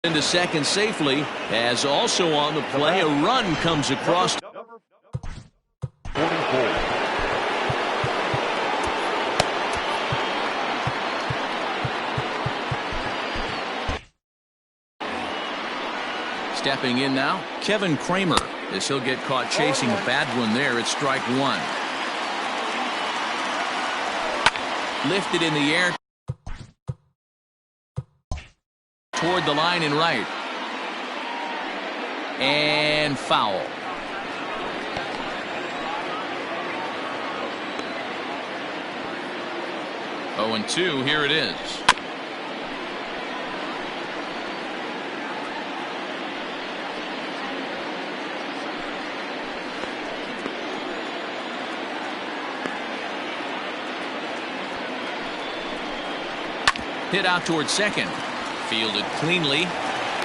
into second safely, as also on the play a run comes across. Number 44. Stepping in now, Kevin Kramer, as he'll get caught chasing a bad one there at strike 1. Lifted in the air toward the line and right. And foul. Oh, 0-2, here it is. Hit out towards second. Fielded cleanly.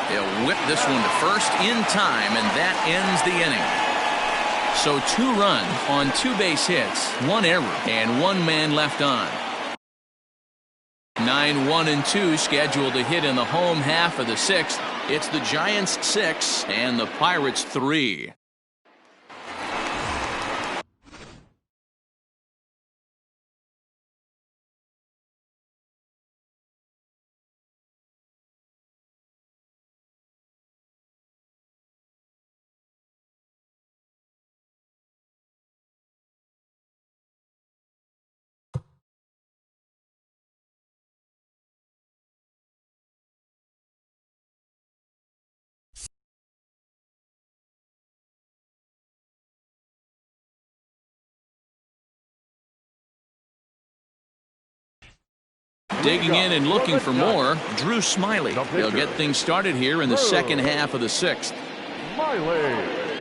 They'll whip this one to first in time, and that ends the inning. So 2 runs on 2 base hits, 1 error, and 1 man left on. 9-1-2 scheduled to hit in the home half of the 6th. It's the Giants 6 and the Pirates 3. Digging in and looking for more, Drew Smyly. They'll get things started here in the second half of the 6th. Smyly.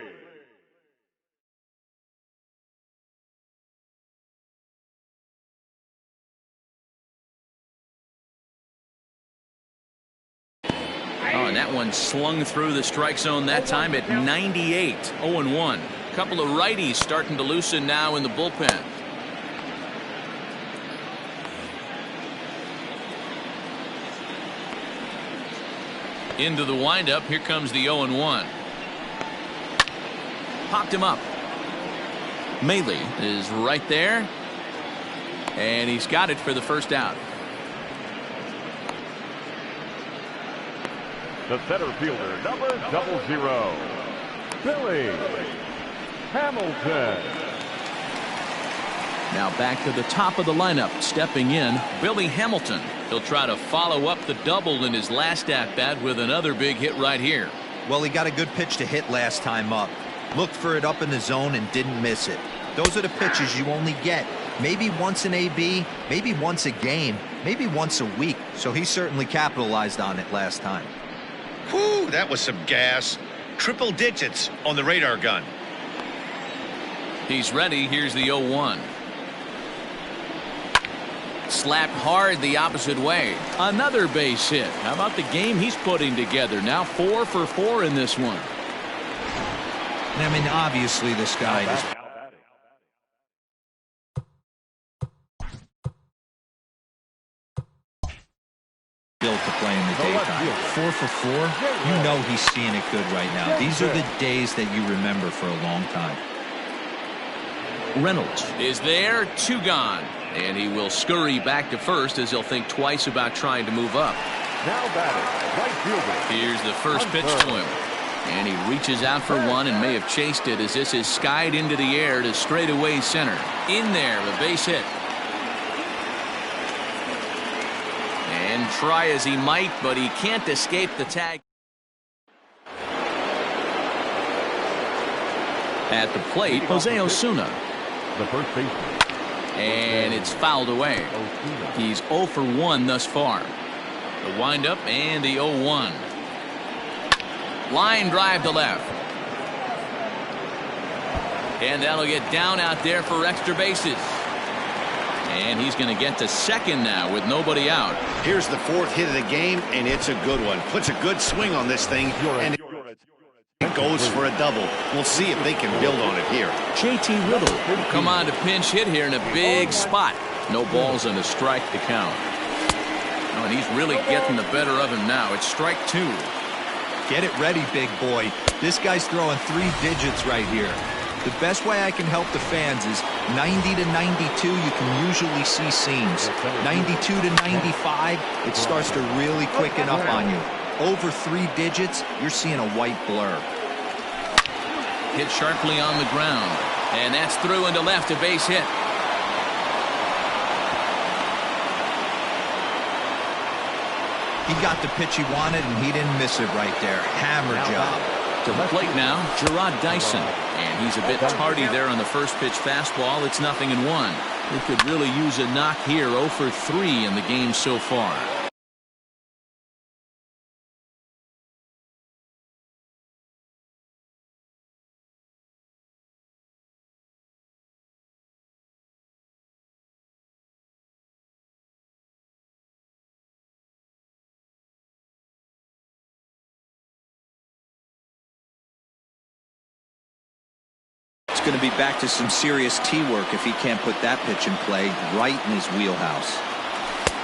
Oh, and that one slung through the strike zone that time at 98. 0-1. A couple of righties starting to loosen now in the bullpen. Into the windup. Here comes the 0-1. Popped him up. Maley is right there, and he's got it for the first out. The center fielder, number 00, Billy Hamilton. Now back to the top of the lineup, stepping in, Billy Hamilton. He'll try to follow up the double in his last at-bat with another big hit right here. Well, he got a good pitch to hit last time up. Looked for it up in the zone and didn't miss it. Those are the pitches you only get maybe once an AB, maybe once a game, maybe once a week. So he certainly capitalized on it last time. Whew, that was some gas. Triple digits on the radar gun. He's ready. Here's the 0-1. Slapped hard the opposite way. Another base hit. How about the game he's putting together? Now 4 for 4 in this one. I mean, obviously this guy is built to play in the daytime. 4 for 4. You know he's seeing it good right now. These are the days that you remember for a long time. Reynolds is there, 2 gone. And he will scurry back to first as he'll think twice about trying to move up. Now batting, right fielder. Here's the first pitch to him. And he reaches out for one and may have chased it as this is skied into the air to straightaway center. In there, a base hit. And try as he might, but he can't escape the tag. At the plate, Jose Osuna. The first baseman. And it's fouled away. He's 0 for 1 thus far. The windup and the 0-1. Line drive to left. And that'll get down out there for extra bases. And he's going to get to second now with nobody out. Here's the 4th hit of the game, and it's a good one. Puts a good swing on this thing, and it goes for a double. We'll see if they can build on it here. JT Riddle come on to pinch hit here in a big spot. No balls and a strike to count. Oh, and he's really getting the better of him now. It's strike 2. Get it ready, big boy. This guy's throwing 3 digits right here. The best way I can help the fans is 90 to 92, you can usually see seams. 92 to 95, it starts to really quicken up on you. Over 3 digits, you're seeing a white blur. Hit sharply on the ground. And that's through into left, a base hit. He got the pitch he wanted, and he didn't miss it right there. Hammer job. To the plate now, Gerard Dyson. And he's a bit tardy there on the first pitch fastball. It's 0-1. He could really use a knock here. 0 for 3 in the game so far. It's going to be back to some serious tee work if he can't put that pitch in play right in his wheelhouse.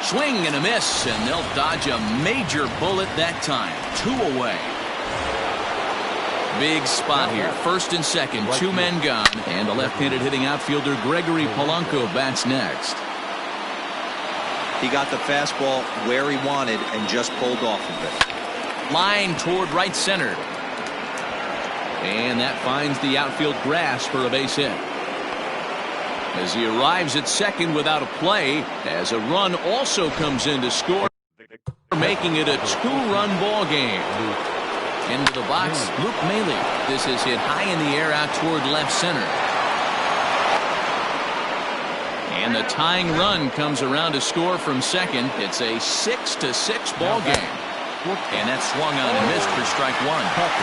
Swing and a miss, and they'll dodge a major bullet that time. 2 away. Big spot here. First and second, 2 men gone. And the left-handed hitting outfielder Gregory Polanco bats next. He got the fastball where he wanted and just pulled off of it. Line toward right center. And that finds the outfield grass for a base hit. As he arrives at second without a play, as a run also comes in to score, making it a 2-run ball game. Into the box, Luke Maley. This is hit high in the air out toward left center. And the tying run comes around to score from second. It's a 6-6 ball game. And that swung on and missed for strike 1.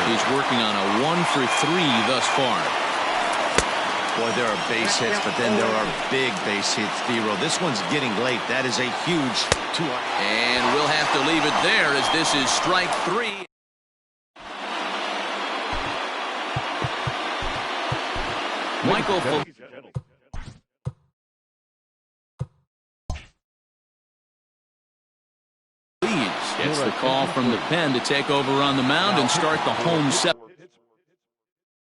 He's working on a 1 for 3 thus far. Boy, there are base hits, but then there are big base hits, D-Row. This one's getting late. That is a huge 2. And we'll have to leave it there as this is strike 3. Michael gets the call from the pen to take over on the mound and start the home 7.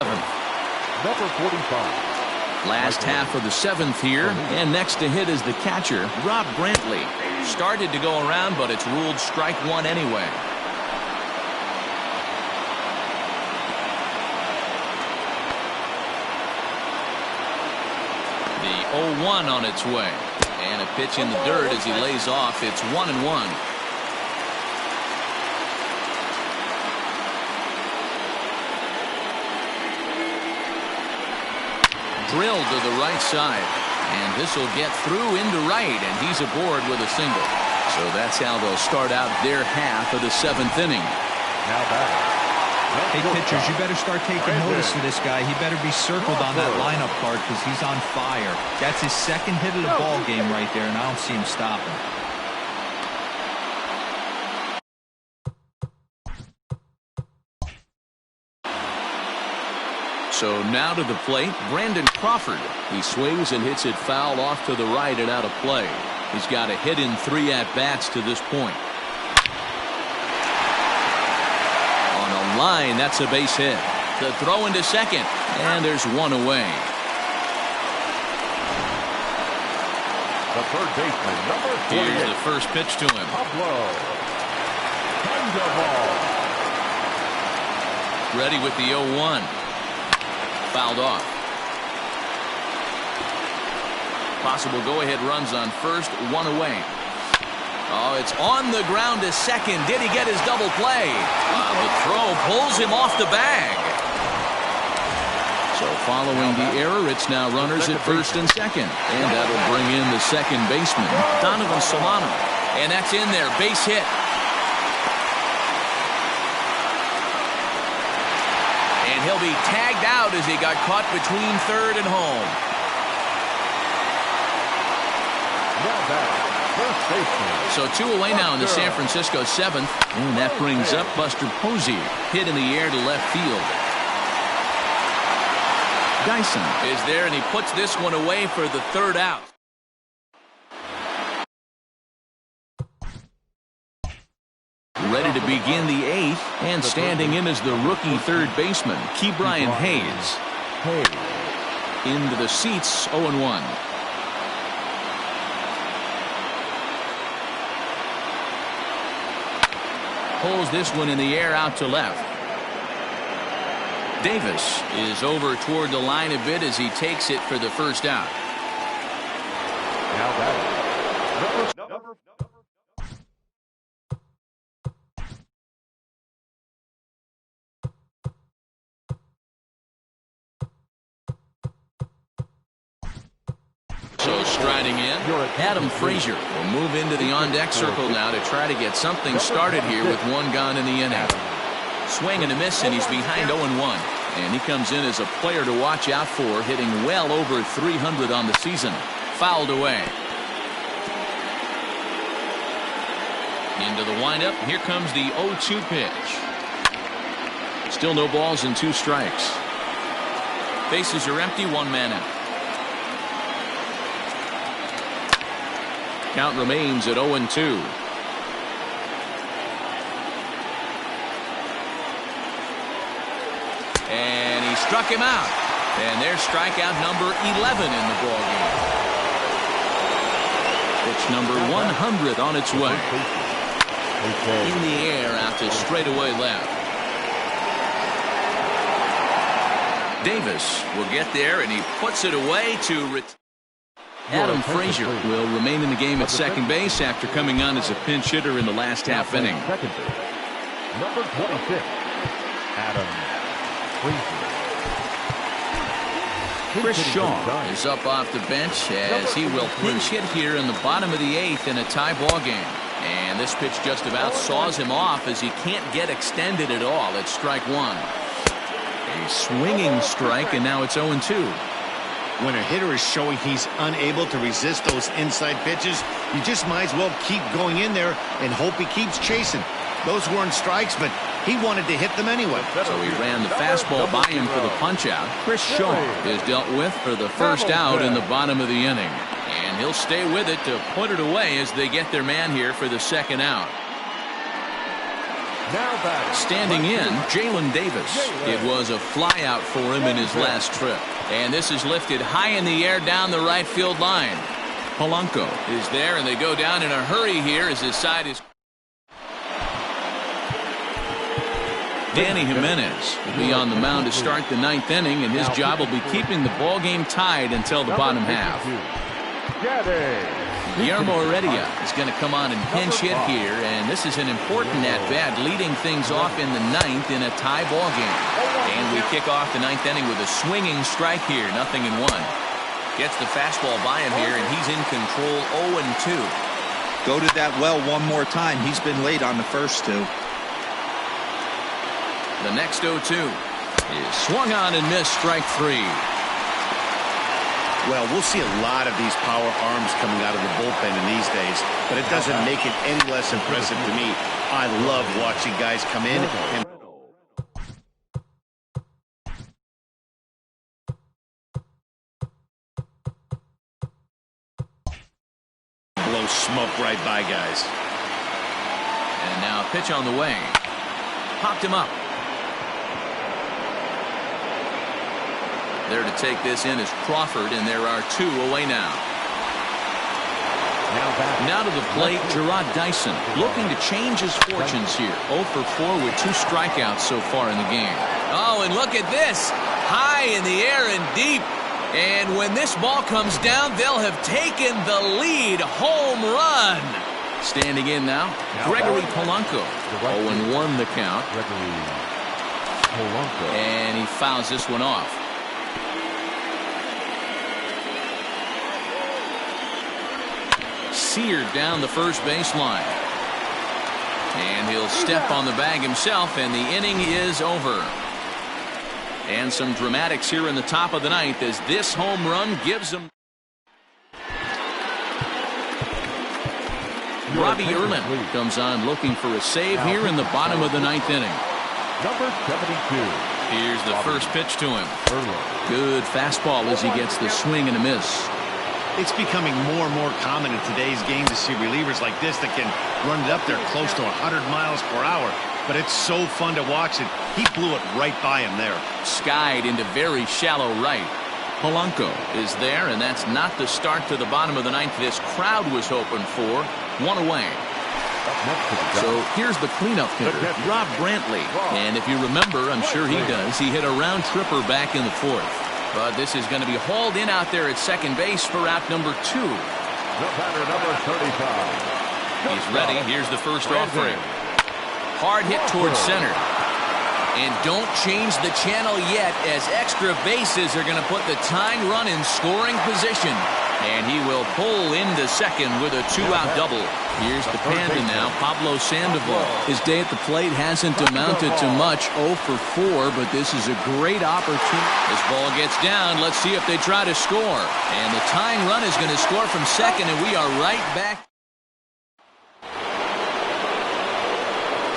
Number 45. Last half of the 7th here, and next to hit is the catcher, Rob Brantley. Started to go around, but it's ruled strike one anyway. The 0-1 on its way. And a pitch in the dirt as he lays off. It's 1-1. Drilled to the right side, and this will get through into right, and he's aboard with a single. So that's how they'll start out their half of the 7th inning. Now back. Hey, pitchers, you better start taking notice of this guy. He better be circled on that lineup card because he's on fire. That's his second hit of the ball game right there, and I don't see him stopping. So now to the plate, Brandon Crawford. He swings and hits it foul off to the right and out of play. He's got a hit in 3 at-bats to this point. On a line, that's a base hit. The throw into second, and there's one away. The third baseman, number 48. Here's the first pitch to him. Pablo Sandoval. Ready with the 0-1. Fouled off. Possible go-ahead runs on first, one away. Oh, it's on the ground to second. Did he get his double play? The throw pulls him off the bag. So following the error, it's now runners at first and second. And that'll bring in the second baseman, Donovan Solano. And that's in there, base hit. And he'll be tagged out as he got caught between third and home. Now back, first baseman. So 2 away now in the San Francisco 7th. And that brings up Buster Posey. Hit in the air to left field. Dyson is there, and he puts this one away for the 3rd out. Ready to begin the 8th, and standing in as the rookie 3rd baseman, Ke'Bryan Hayes. Into the seats, 0-1. Pulls this one in the air out to left. Davis is over toward the line a bit as he takes it for the 1st out. Now back, number. So striding in, Adam Frazier will move into the on-deck circle now to try to get something started here with 1 gone in the inning. Swing and a miss, and he's behind 0-1. And he comes in as a player to watch out for, hitting well over 300 on the season. Fouled away. Into the windup, here comes the 0-2 pitch. Still no balls and 2 strikes. Bases are empty, 1 man out. Count remains at 0-2. And he struck him out. And there's strikeout number 11 in the ballgame. Pitch number 100 on its way. In the air out to straightaway left. Davis will get there, and he puts it away to Adam Frazier will remain in the game at second base after coming on as a pinch hitter in the last half inning. Number 26, Adam Frazier. Chris Shaw is up off the bench as he will pinch hit here in the bottom of the 8th in a tie ball game. And this pitch just about saws him off as he can't get extended at all. It's strike 1. A swinging strike, and now it's 0-2. When a hitter is showing he's unable to resist those inside pitches, you just might as well keep going in there and hope he keeps chasing. Those weren't strikes, but he wanted to hit them anyway. So he ran the fastball by him for the punch-out. Chris Shaw is dealt with for the 1st out in the bottom of the inning. And he'll stay with it to put it away as they get their man here for the 2nd out. Standing in, Jalen Davis. It was a flyout for him in his last trip. And this is lifted high in the air down the right field line. Polanco is there, and they go down in a hurry here as his side is. Danny Jimenez will be on the mound to start the 9th inning, and his job will be keeping the ball game tied until the bottom half. Guillermo Heredia is going to come on and pinch hit here, and this is an important at-bat, leading things off in the 9th in a tie ball game. And we kick off the 9th inning with a swinging strike here, 0-1. Gets the fastball by him here, and he's in control, 0-2. Go to that well one more time. He's been late on the first two. The next 0-2 is swung on and missed, strike 3. Well, we'll see a lot of these power arms coming out of the bullpen in these days, but it doesn't make it any less impressive to me. I love watching guys come in and blow smoke right by guys. And now a pitch on the way. Popped him up. There to take this in is Crawford, and there are 2 away now. Now to the plate, Gerard Dyson, looking to change his fortunes here. 0 for 4 with 2 strikeouts so far in the game. Oh, and look at this. High in the air and deep. And when this ball comes down, they'll have taken the lead. Home run. Standing in now, Gregory Polanco. 0-1 the count. And he fouls this one off. Seared down the first baseline. And he'll step on the bag himself, and the inning is over. And some dramatics here in the top of the 9th as this home run gives them. Robbie Erlin comes on looking for a save here in the bottom of the 9th inning. Number 72. Here's the first pitch to him. Good fastball as he gets the swing and a miss. It's becoming more and more common in today's game to see relievers like this that can run it up there close to 100 miles per hour. But it's so fun to watch it. He blew it right by him there. Skied into very shallow right. Polanco is there, and that's not the start to the bottom of the 9th this crowd was hoping for. 1 away. So here's the cleanup hitter, Rob Brantley. And if you remember, I'm sure he does, he hit a round tripper back in the 4th. But this is going to be hauled in out there at second base for out number 2. The batter, number 35. He's ready. Here's the first offering. Hard hit towards center. And don't change the channel yet, as extra bases are going to put the tying run in scoring position. And he will pull into second with a 2-out double. Here's the panda now, Pablo Sandoval. His day at the plate hasn't amounted to much, 0 for 4, but this is a great opportunity. This ball gets down. Let's see if they try to score. And the tying run is going to score from second, and we are right back.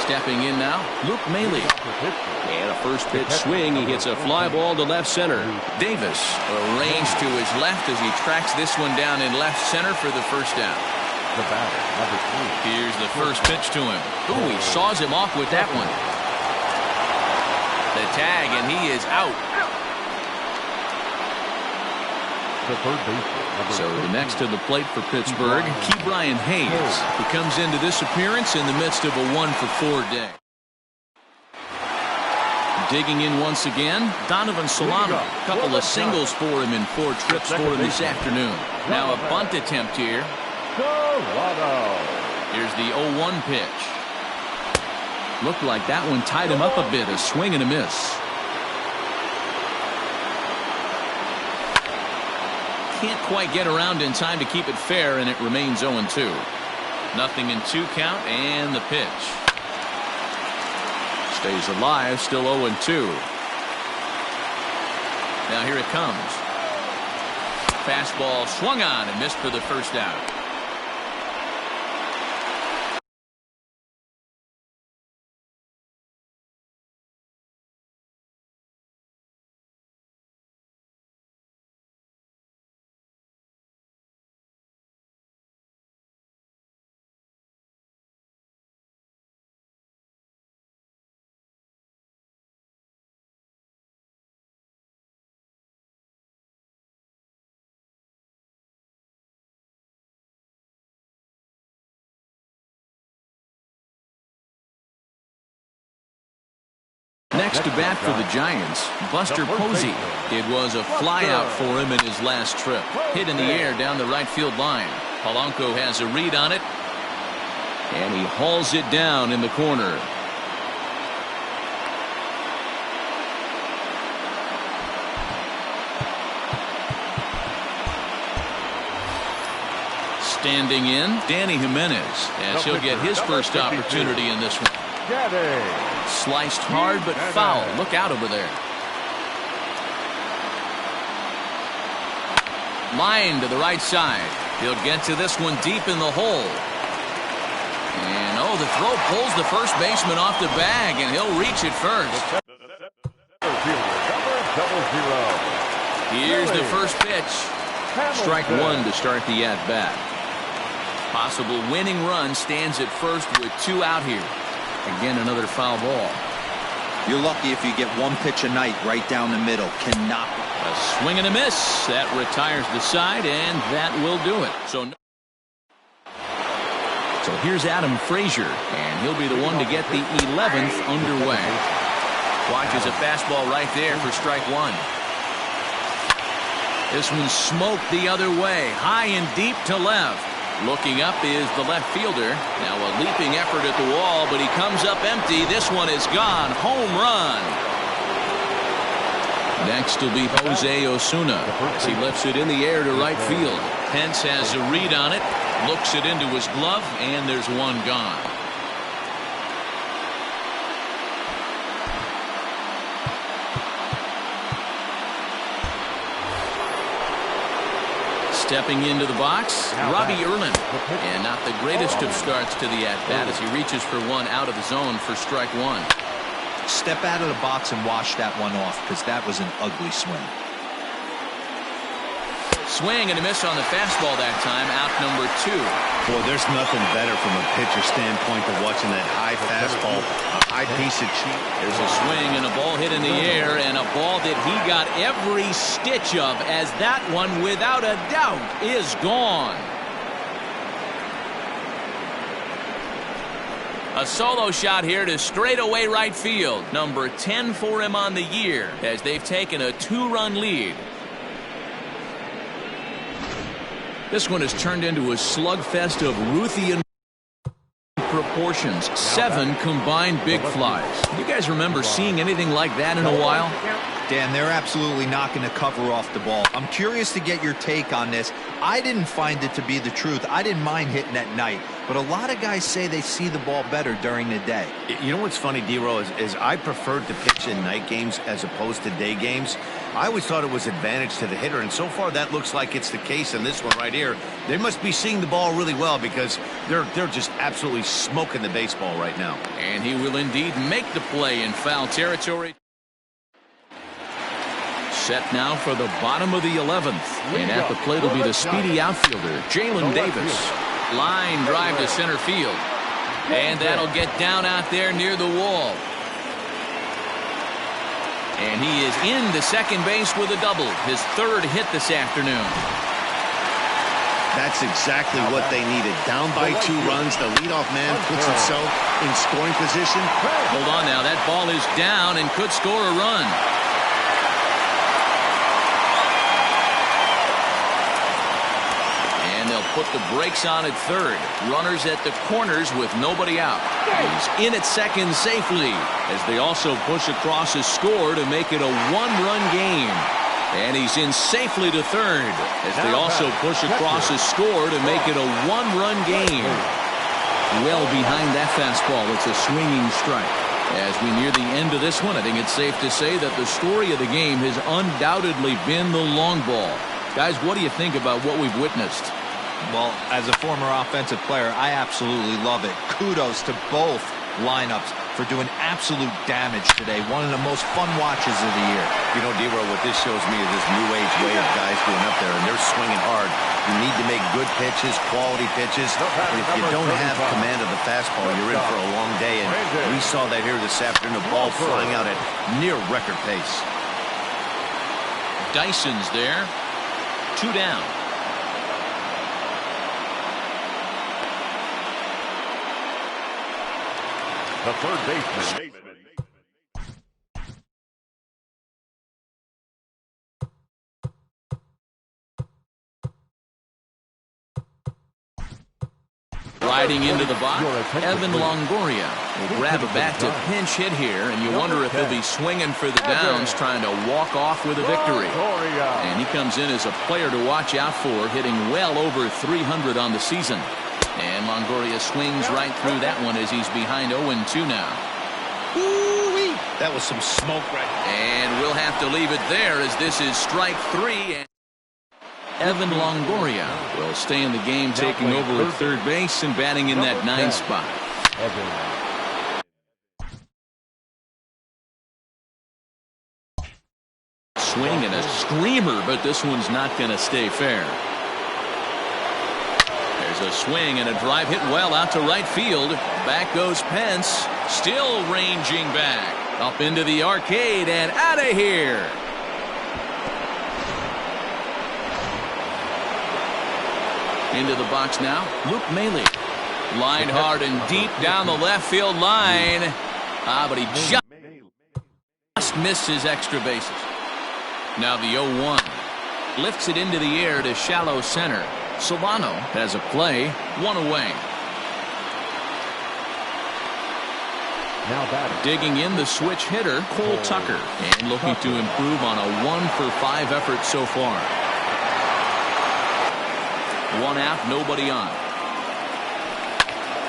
Stepping in now, Luke Maile. And a first pitch swing. He hits a fly ball to left center. Davis arranged to his left as he tracks this one down in left center for the first down. The batter, number 3. Here's the first pitch to him. Ooh, he saws him off with that one. The tag, and he is out. The third baseman. So the next to the plate for Pittsburgh, Ke'Bryan Hayes, who comes into this appearance in the midst of a 1 for 4 day. Digging in once again, Donovan Solano. A couple of singles for him in 4 trips for him this afternoon. Now a bunt attempt here. Here's the 0-1 pitch. Looked like that one tied him up a bit. A swing and a miss. Can't quite get around in time to keep it fair, and it remains 0-2. Nothing in 2 count, and the pitch. Stays alive, still 0-2. Now here it comes. Fastball swung on and missed for the first out. Next to bat for the Giants, Buster Posey. It was a flyout for him in his last trip. Hit in the air down the right field line. Polanco has a read on it, and he hauls it down in the corner. Standing in, Danny Jimenez, as he'll get his first opportunity in this one. Sliced hard but foul. Look out over there. Line to the right side. He'll get to this one deep in the hole. And oh, the throw pulls the first baseman off the bag, and he'll reach it first. Here's the first pitch. Strike one to start the at-bat. Possible winning run stands at first with 2 out here. Again, another foul ball. You're lucky if you get one pitch a night right down the middle. Cannot. A swing and a miss. That retires the side, and that will do it. So here's Adam Frazier, and he'll be the one to get the 11th underway. Watches a fastball right there for strike one. This one smoked the other way, high and deep to left. Looking up is the left fielder. Now a leaping effort at the wall, but he comes up empty. This one is gone. Home run. Next will be Jose Osuna as he lifts it in the air to right field. Pence has a read on it, looks it into his glove, and there's one gone. Stepping into the box, Robbie Erlin. And not the greatest of starts to the at-bat as he reaches for one out of the zone for strike one. Step out of the box and wash that one off, because that was an ugly swing. Swing and a miss on the fastball that time, out number 2. Boy, there's nothing better from a pitcher standpoint than watching that high fastball, a high piece of cheese. There's a swing and a ball hit in the air, and a ball that he got every stitch of, as that one, without a doubt, is gone. A solo shot here to straightaway right field. Number 10 for him on the year, as they've taken a 2-run lead. This one has turned into a slugfest of Ruthian proportions. 7 combined big flies. You guys remember seeing anything like that in a while? Dan, they're absolutely not going to cover off the ball. I'm curious to get your take on this. I didn't find it to be the truth. I didn't mind hitting at night, but a lot of guys say they see the ball better during the day. You know what's funny, D-Row, is I preferred to pitch in night games as opposed to day games. I always thought it was advantage to the hitter, and so far that looks like it's the case in this one right here. They must be seeing the ball really well, because they're just absolutely smoking the baseball right now. And he will indeed make the play in foul territory. Set now for the bottom of the 11th. And at the plate will be the speedy outfielder, Jalen Davis. Line drive to center field. And that'll get down out there near the wall. And he is into second base with a double. His 3rd hit this afternoon. That's exactly what they needed. Down by 2 runs, the leadoff man puts himself in scoring position. Hold on now. That ball is down and could score a run. They'll put the brakes on at 3rd. Runners at the corners with nobody out. He's in at 2nd safely, as they also push across a score to make it a 1-run game. And he's in safely to 3rd, as they also push across a score to make it a 1-run game. Well behind that fastball, it's a swinging strike. As we near the end of this one, I think it's safe to say that the story of the game has undoubtedly been the long ball. Guys, what do you think about what we've witnessed? Well, as a former offensive player, I absolutely love it. Kudos to both lineups for doing absolute damage today. One of the most fun watches of the year. You know, D-Row, what this shows me is this new age way of guys going up there, and they're swinging hard. You need to make good pitches, quality pitches. And if you don't have command of the fastball, you're in for a long day. And we saw that here this afternoon, the ball flying out at near record pace. Dyson's there. 2 down. The third baseman Riding into the box, Evan Longoria will grab a bat to pinch hit here, and you wonder if he'll be swinging for the downs, trying to walk off with a victory. And he comes in as a player to watch out for, hitting well over 300 on the season. And Longoria swings right through that one as he's behind 0-2 now. Ooh-wee. That was some smoke right there. And we'll have to leave it there as this is strike 3. Evan Longoria will stay in the game, taking over at third base and batting in that 9 spot. Swing and a screamer, but this one's not going to stay fair. There's a swing and a drive hit well out to right field. Back goes Pence, still ranging back. Up into the arcade and out of here. Into the box now, Luke Maile. Lined hard and deep down the left field line. But he just missed his extra bases. Now the 0-1. Lifts it into the air to shallow center. Solano has a play, 1 away. Now batting. Digging in the switch hitter, Cole Tucker. And looking to improve on a 1-for-5 effort so far. 1 out, nobody on.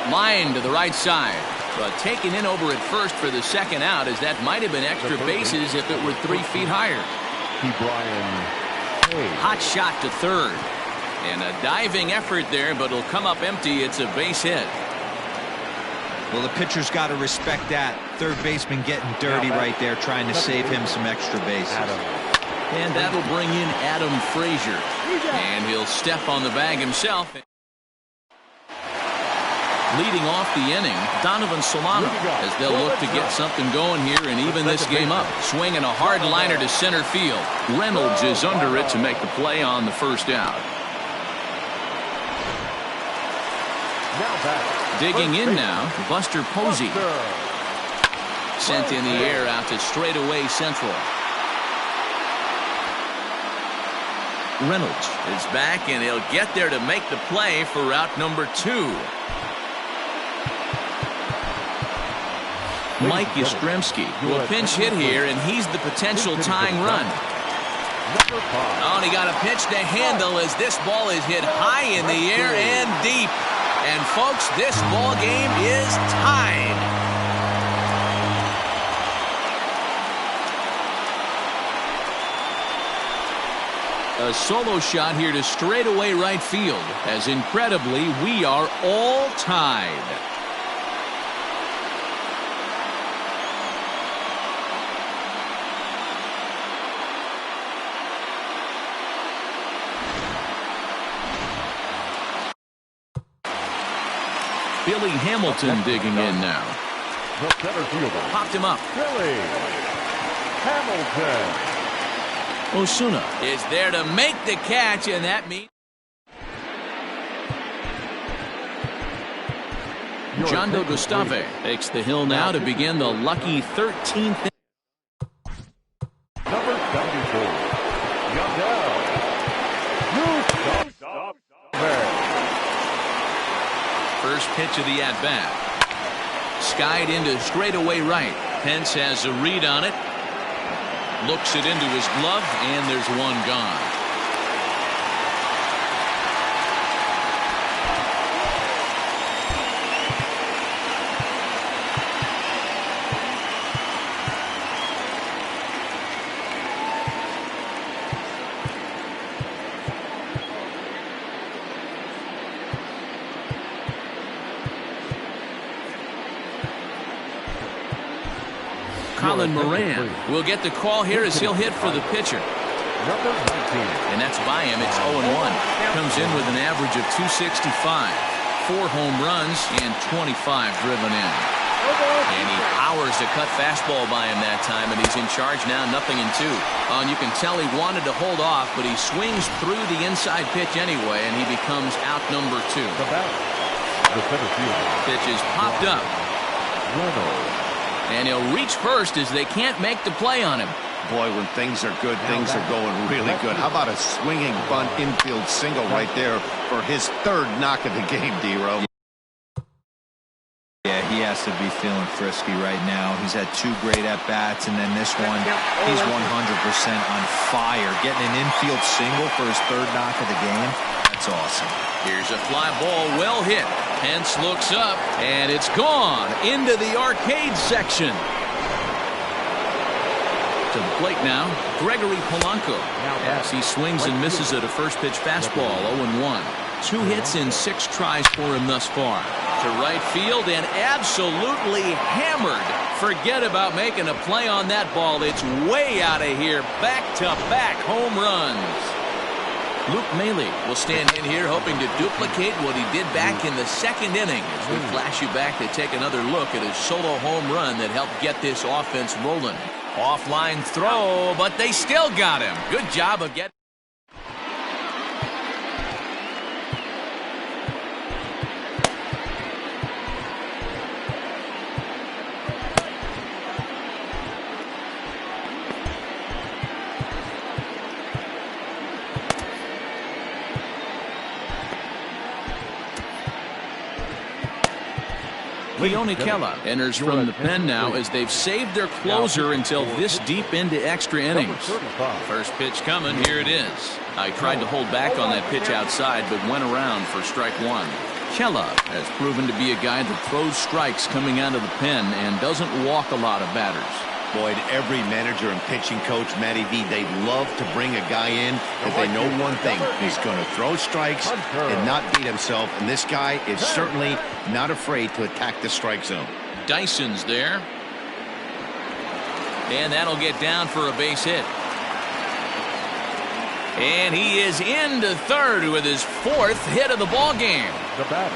Line to the right side. But taken in over at first for the 2nd out, as that might have been extra bases if it were 3 feet higher. Hot shot to third. And a diving effort there, but it'll come up empty. It's a base hit. Well, the pitcher's got to respect that. Third baseman getting dirty right there, trying to save him some extra bases. And that'll bring in Adam Frazier. And he'll step on the bag himself. Leading off the inning, Donovan Solano, as they'll look to get something going here and even this game up. Swinging a hard liner to center field. Reynolds is under it to make the play on the 1st out. Digging in now, Buster Posey. Sent in the air out to straightaway central. Reynolds is back, and he'll get there to make the play for route number 2. Mike Yastrzemski will pinch hit here, and he's the potential tying run. Oh, and he got a pitch to handle as this ball is hit high in the air and deep. And folks, this ball game is tied. A solo shot here to straightaway right field, as incredibly we are all tied. Billy Hamilton digging in now. The center fielder. Popped him up. Billy Hamilton. Osuna is there to make the catch, and that means Jondo Gustave takes the hill now to begin the lucky 13th. Number 74. First pitch of the at-bat. Skied into straightaway right. Pence has a read on it. Looks it into his glove, and there's one gone. Colin Moran will get the call here as he'll hit for the pitcher. Number 19. And that's by him. It's 0-1. Comes in with an average of 265. 4 home runs and 25 driven in. And he powers a cut fastball by him that time, and he's in charge now, 0-2. And you can tell he wanted to hold off, but he swings through the inside pitch anyway, and he becomes out number 2. The center fielder. Pitch is popped up. Reynolds. And he'll reach first as they can't make the play on him. Boy, when things are good, things are going really good. How about a swinging bunt infield single right there for his 3rd knock of the game, D-Row? has to be feeling frisky right now. He's had 2 great at-bats, and then this one, he's 100% on fire. Getting an infield single for his 3rd knock of the game, that's awesome. Here's a fly ball, well hit. Pence looks up, and it's gone into the arcade section. To the plate now, Gregory Polanco. As he swings and misses at a first pitch fastball, 0-1. 2 hits in 6 tries for him thus far. To right field and absolutely hammered. Forget about making a play on that ball. It's way out of here. Back-to-back home runs. Luke Maile will stand in here hoping to duplicate what he did back in the 2nd inning. As we flash you back to take another look at his solo home run that helped get this offense rolling. Offline throw, but they still got him. Good job of getting. Leone Kella enters from the pen now as they've saved their closer until this deep into extra innings. First pitch coming, here it is. I tried to hold back on that pitch outside, but went around for strike 1. Kella has proven to be a guy that throws strikes coming out of the pen and doesn't walk a lot of batters. Boyd, every manager and pitching coach, Matty V, they love to bring a guy in if they know one thing. He's going to throw strikes and not beat himself, and this guy is certainly not afraid to attack the strike zone. Dyson's there. And that'll get down for a base hit. And he is into 3rd with his 4th hit of the ball game. The batter.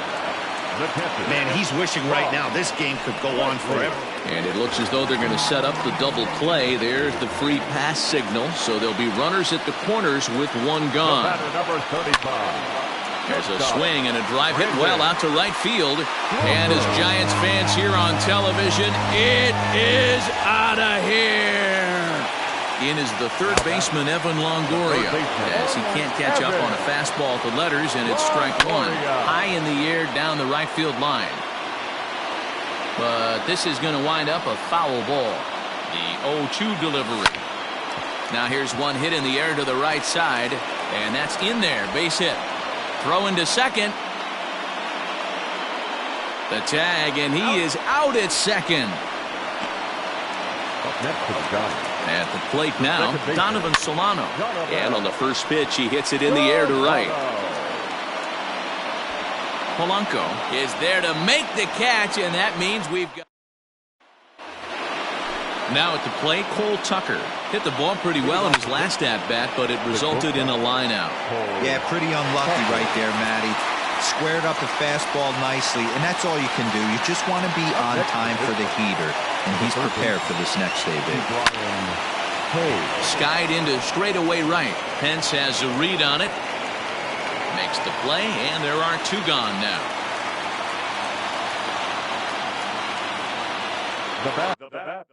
Man, he's wishing right now this game could go on forever. And it looks as though they're going to set up the double play. There's the free pass signal. So there'll be runners at the corners with 1 gone. Number 35. There's a swing and a drive hit well out to right field. And as Giants fans here on television, it is out of here. In is the 3rd baseman, Evan Longoria, as he can't catch up on a fastball to letters, and it's strike 1. High in the air down the right field line. But this is going to wind up a foul ball. The 0-2 delivery. Now here's one hit in the air to the right side, and that's in there. Base hit. Throw into second. The tag, and he is out at second. At the plate now, Donovan Solano. And on the first pitch, he hits it in the air to right. Polanco is there to make the catch, and that means we've got. Now at the plate, Cole Tucker hit the ball pretty well in his last at-bat, but it resulted in a line-out. Yeah, pretty unlucky right there, Matty. Squared up the fastball nicely, and that's all you can do. You just want to be on time for the heater, and he's prepared for this next day, big. Skied into straightaway right. Pence has a read on it. Makes the play, and there are 2 gone now. The bat.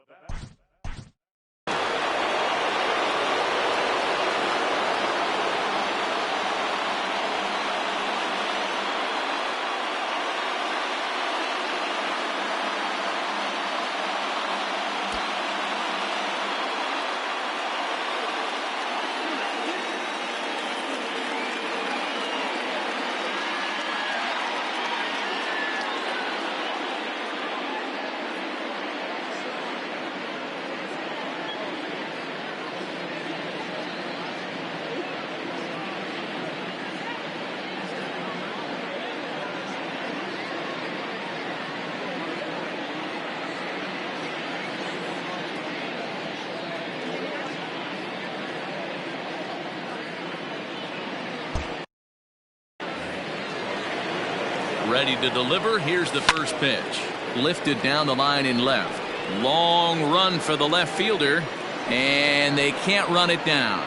Ready to deliver. Here's the first pitch. Lifted down the line in left. Long run for the left fielder, and they can't run it down.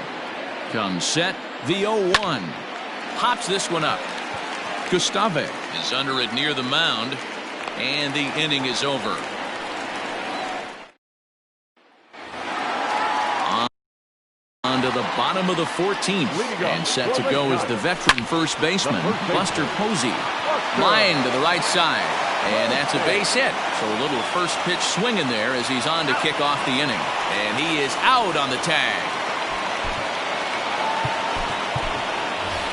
Comes set. The 0-1. Pops this one up. Gustave is under it near the mound, and the inning is over. On to the bottom of the 14th, and set to go is the veteran first baseman, Buster Posey. Line to the right side. And that's a base hit. So a little first pitch swinging there as he's on to kick off the inning. And he is out on the tag.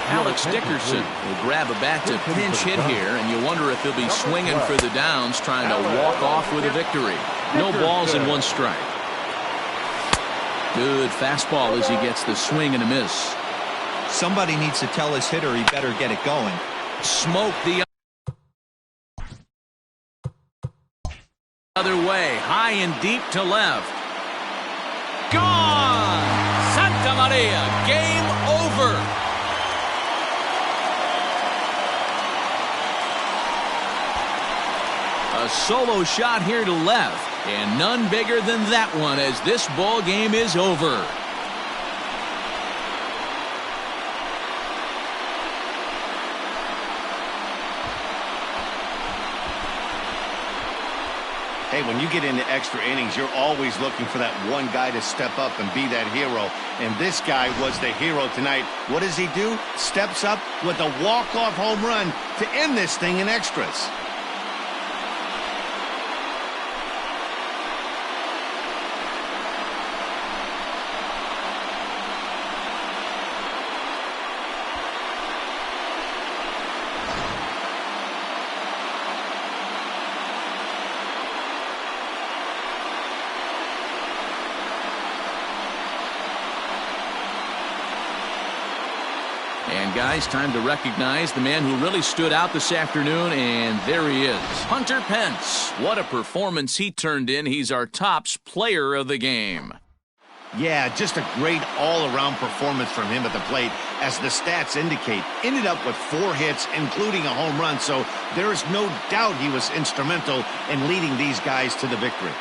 Alex Dickerson will grab a bat to pinch hit here, and you wonder if he'll be swinging for the downs, trying to walk off with a victory. No balls and 1 strike. Good fastball as he gets the swing and a miss. Somebody needs to tell his hitter he better get it going. Smoke the other way, high and deep to left. Gone! Santa Maria, game over. A solo shot here to left, and none bigger than that one as this ball game is over. Hey, when you get into extra innings, you're always looking for that one guy to step up and be that hero. And this guy was the hero tonight. What does he do? Steps up with a walk-off home run to end this thing in extras. And guys, time to recognize the man who really stood out this afternoon, and there he is, Hunter Pence. What a performance he turned in. He's our tops player of the game. Yeah, just a great all-around performance from him at the plate, as the stats indicate. Ended up with 4 hits, including a home run, so there is no doubt he was instrumental in leading these guys to the victory.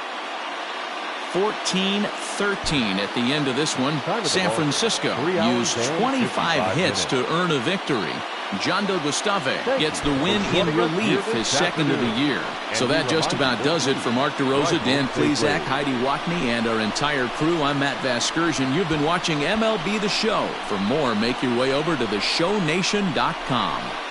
14-13 at the end of this one. San Francisco used 25 hits to earn a victory. John Del Gustave gets the win in relief, his second of the year. So that just about does it for Mark DeRosa, Dan Plesac, Heidi Watney, and our entire crew. I'm Matt Vasgersian. You've been watching MLB The Show. For more, make your way over to theshownation.com.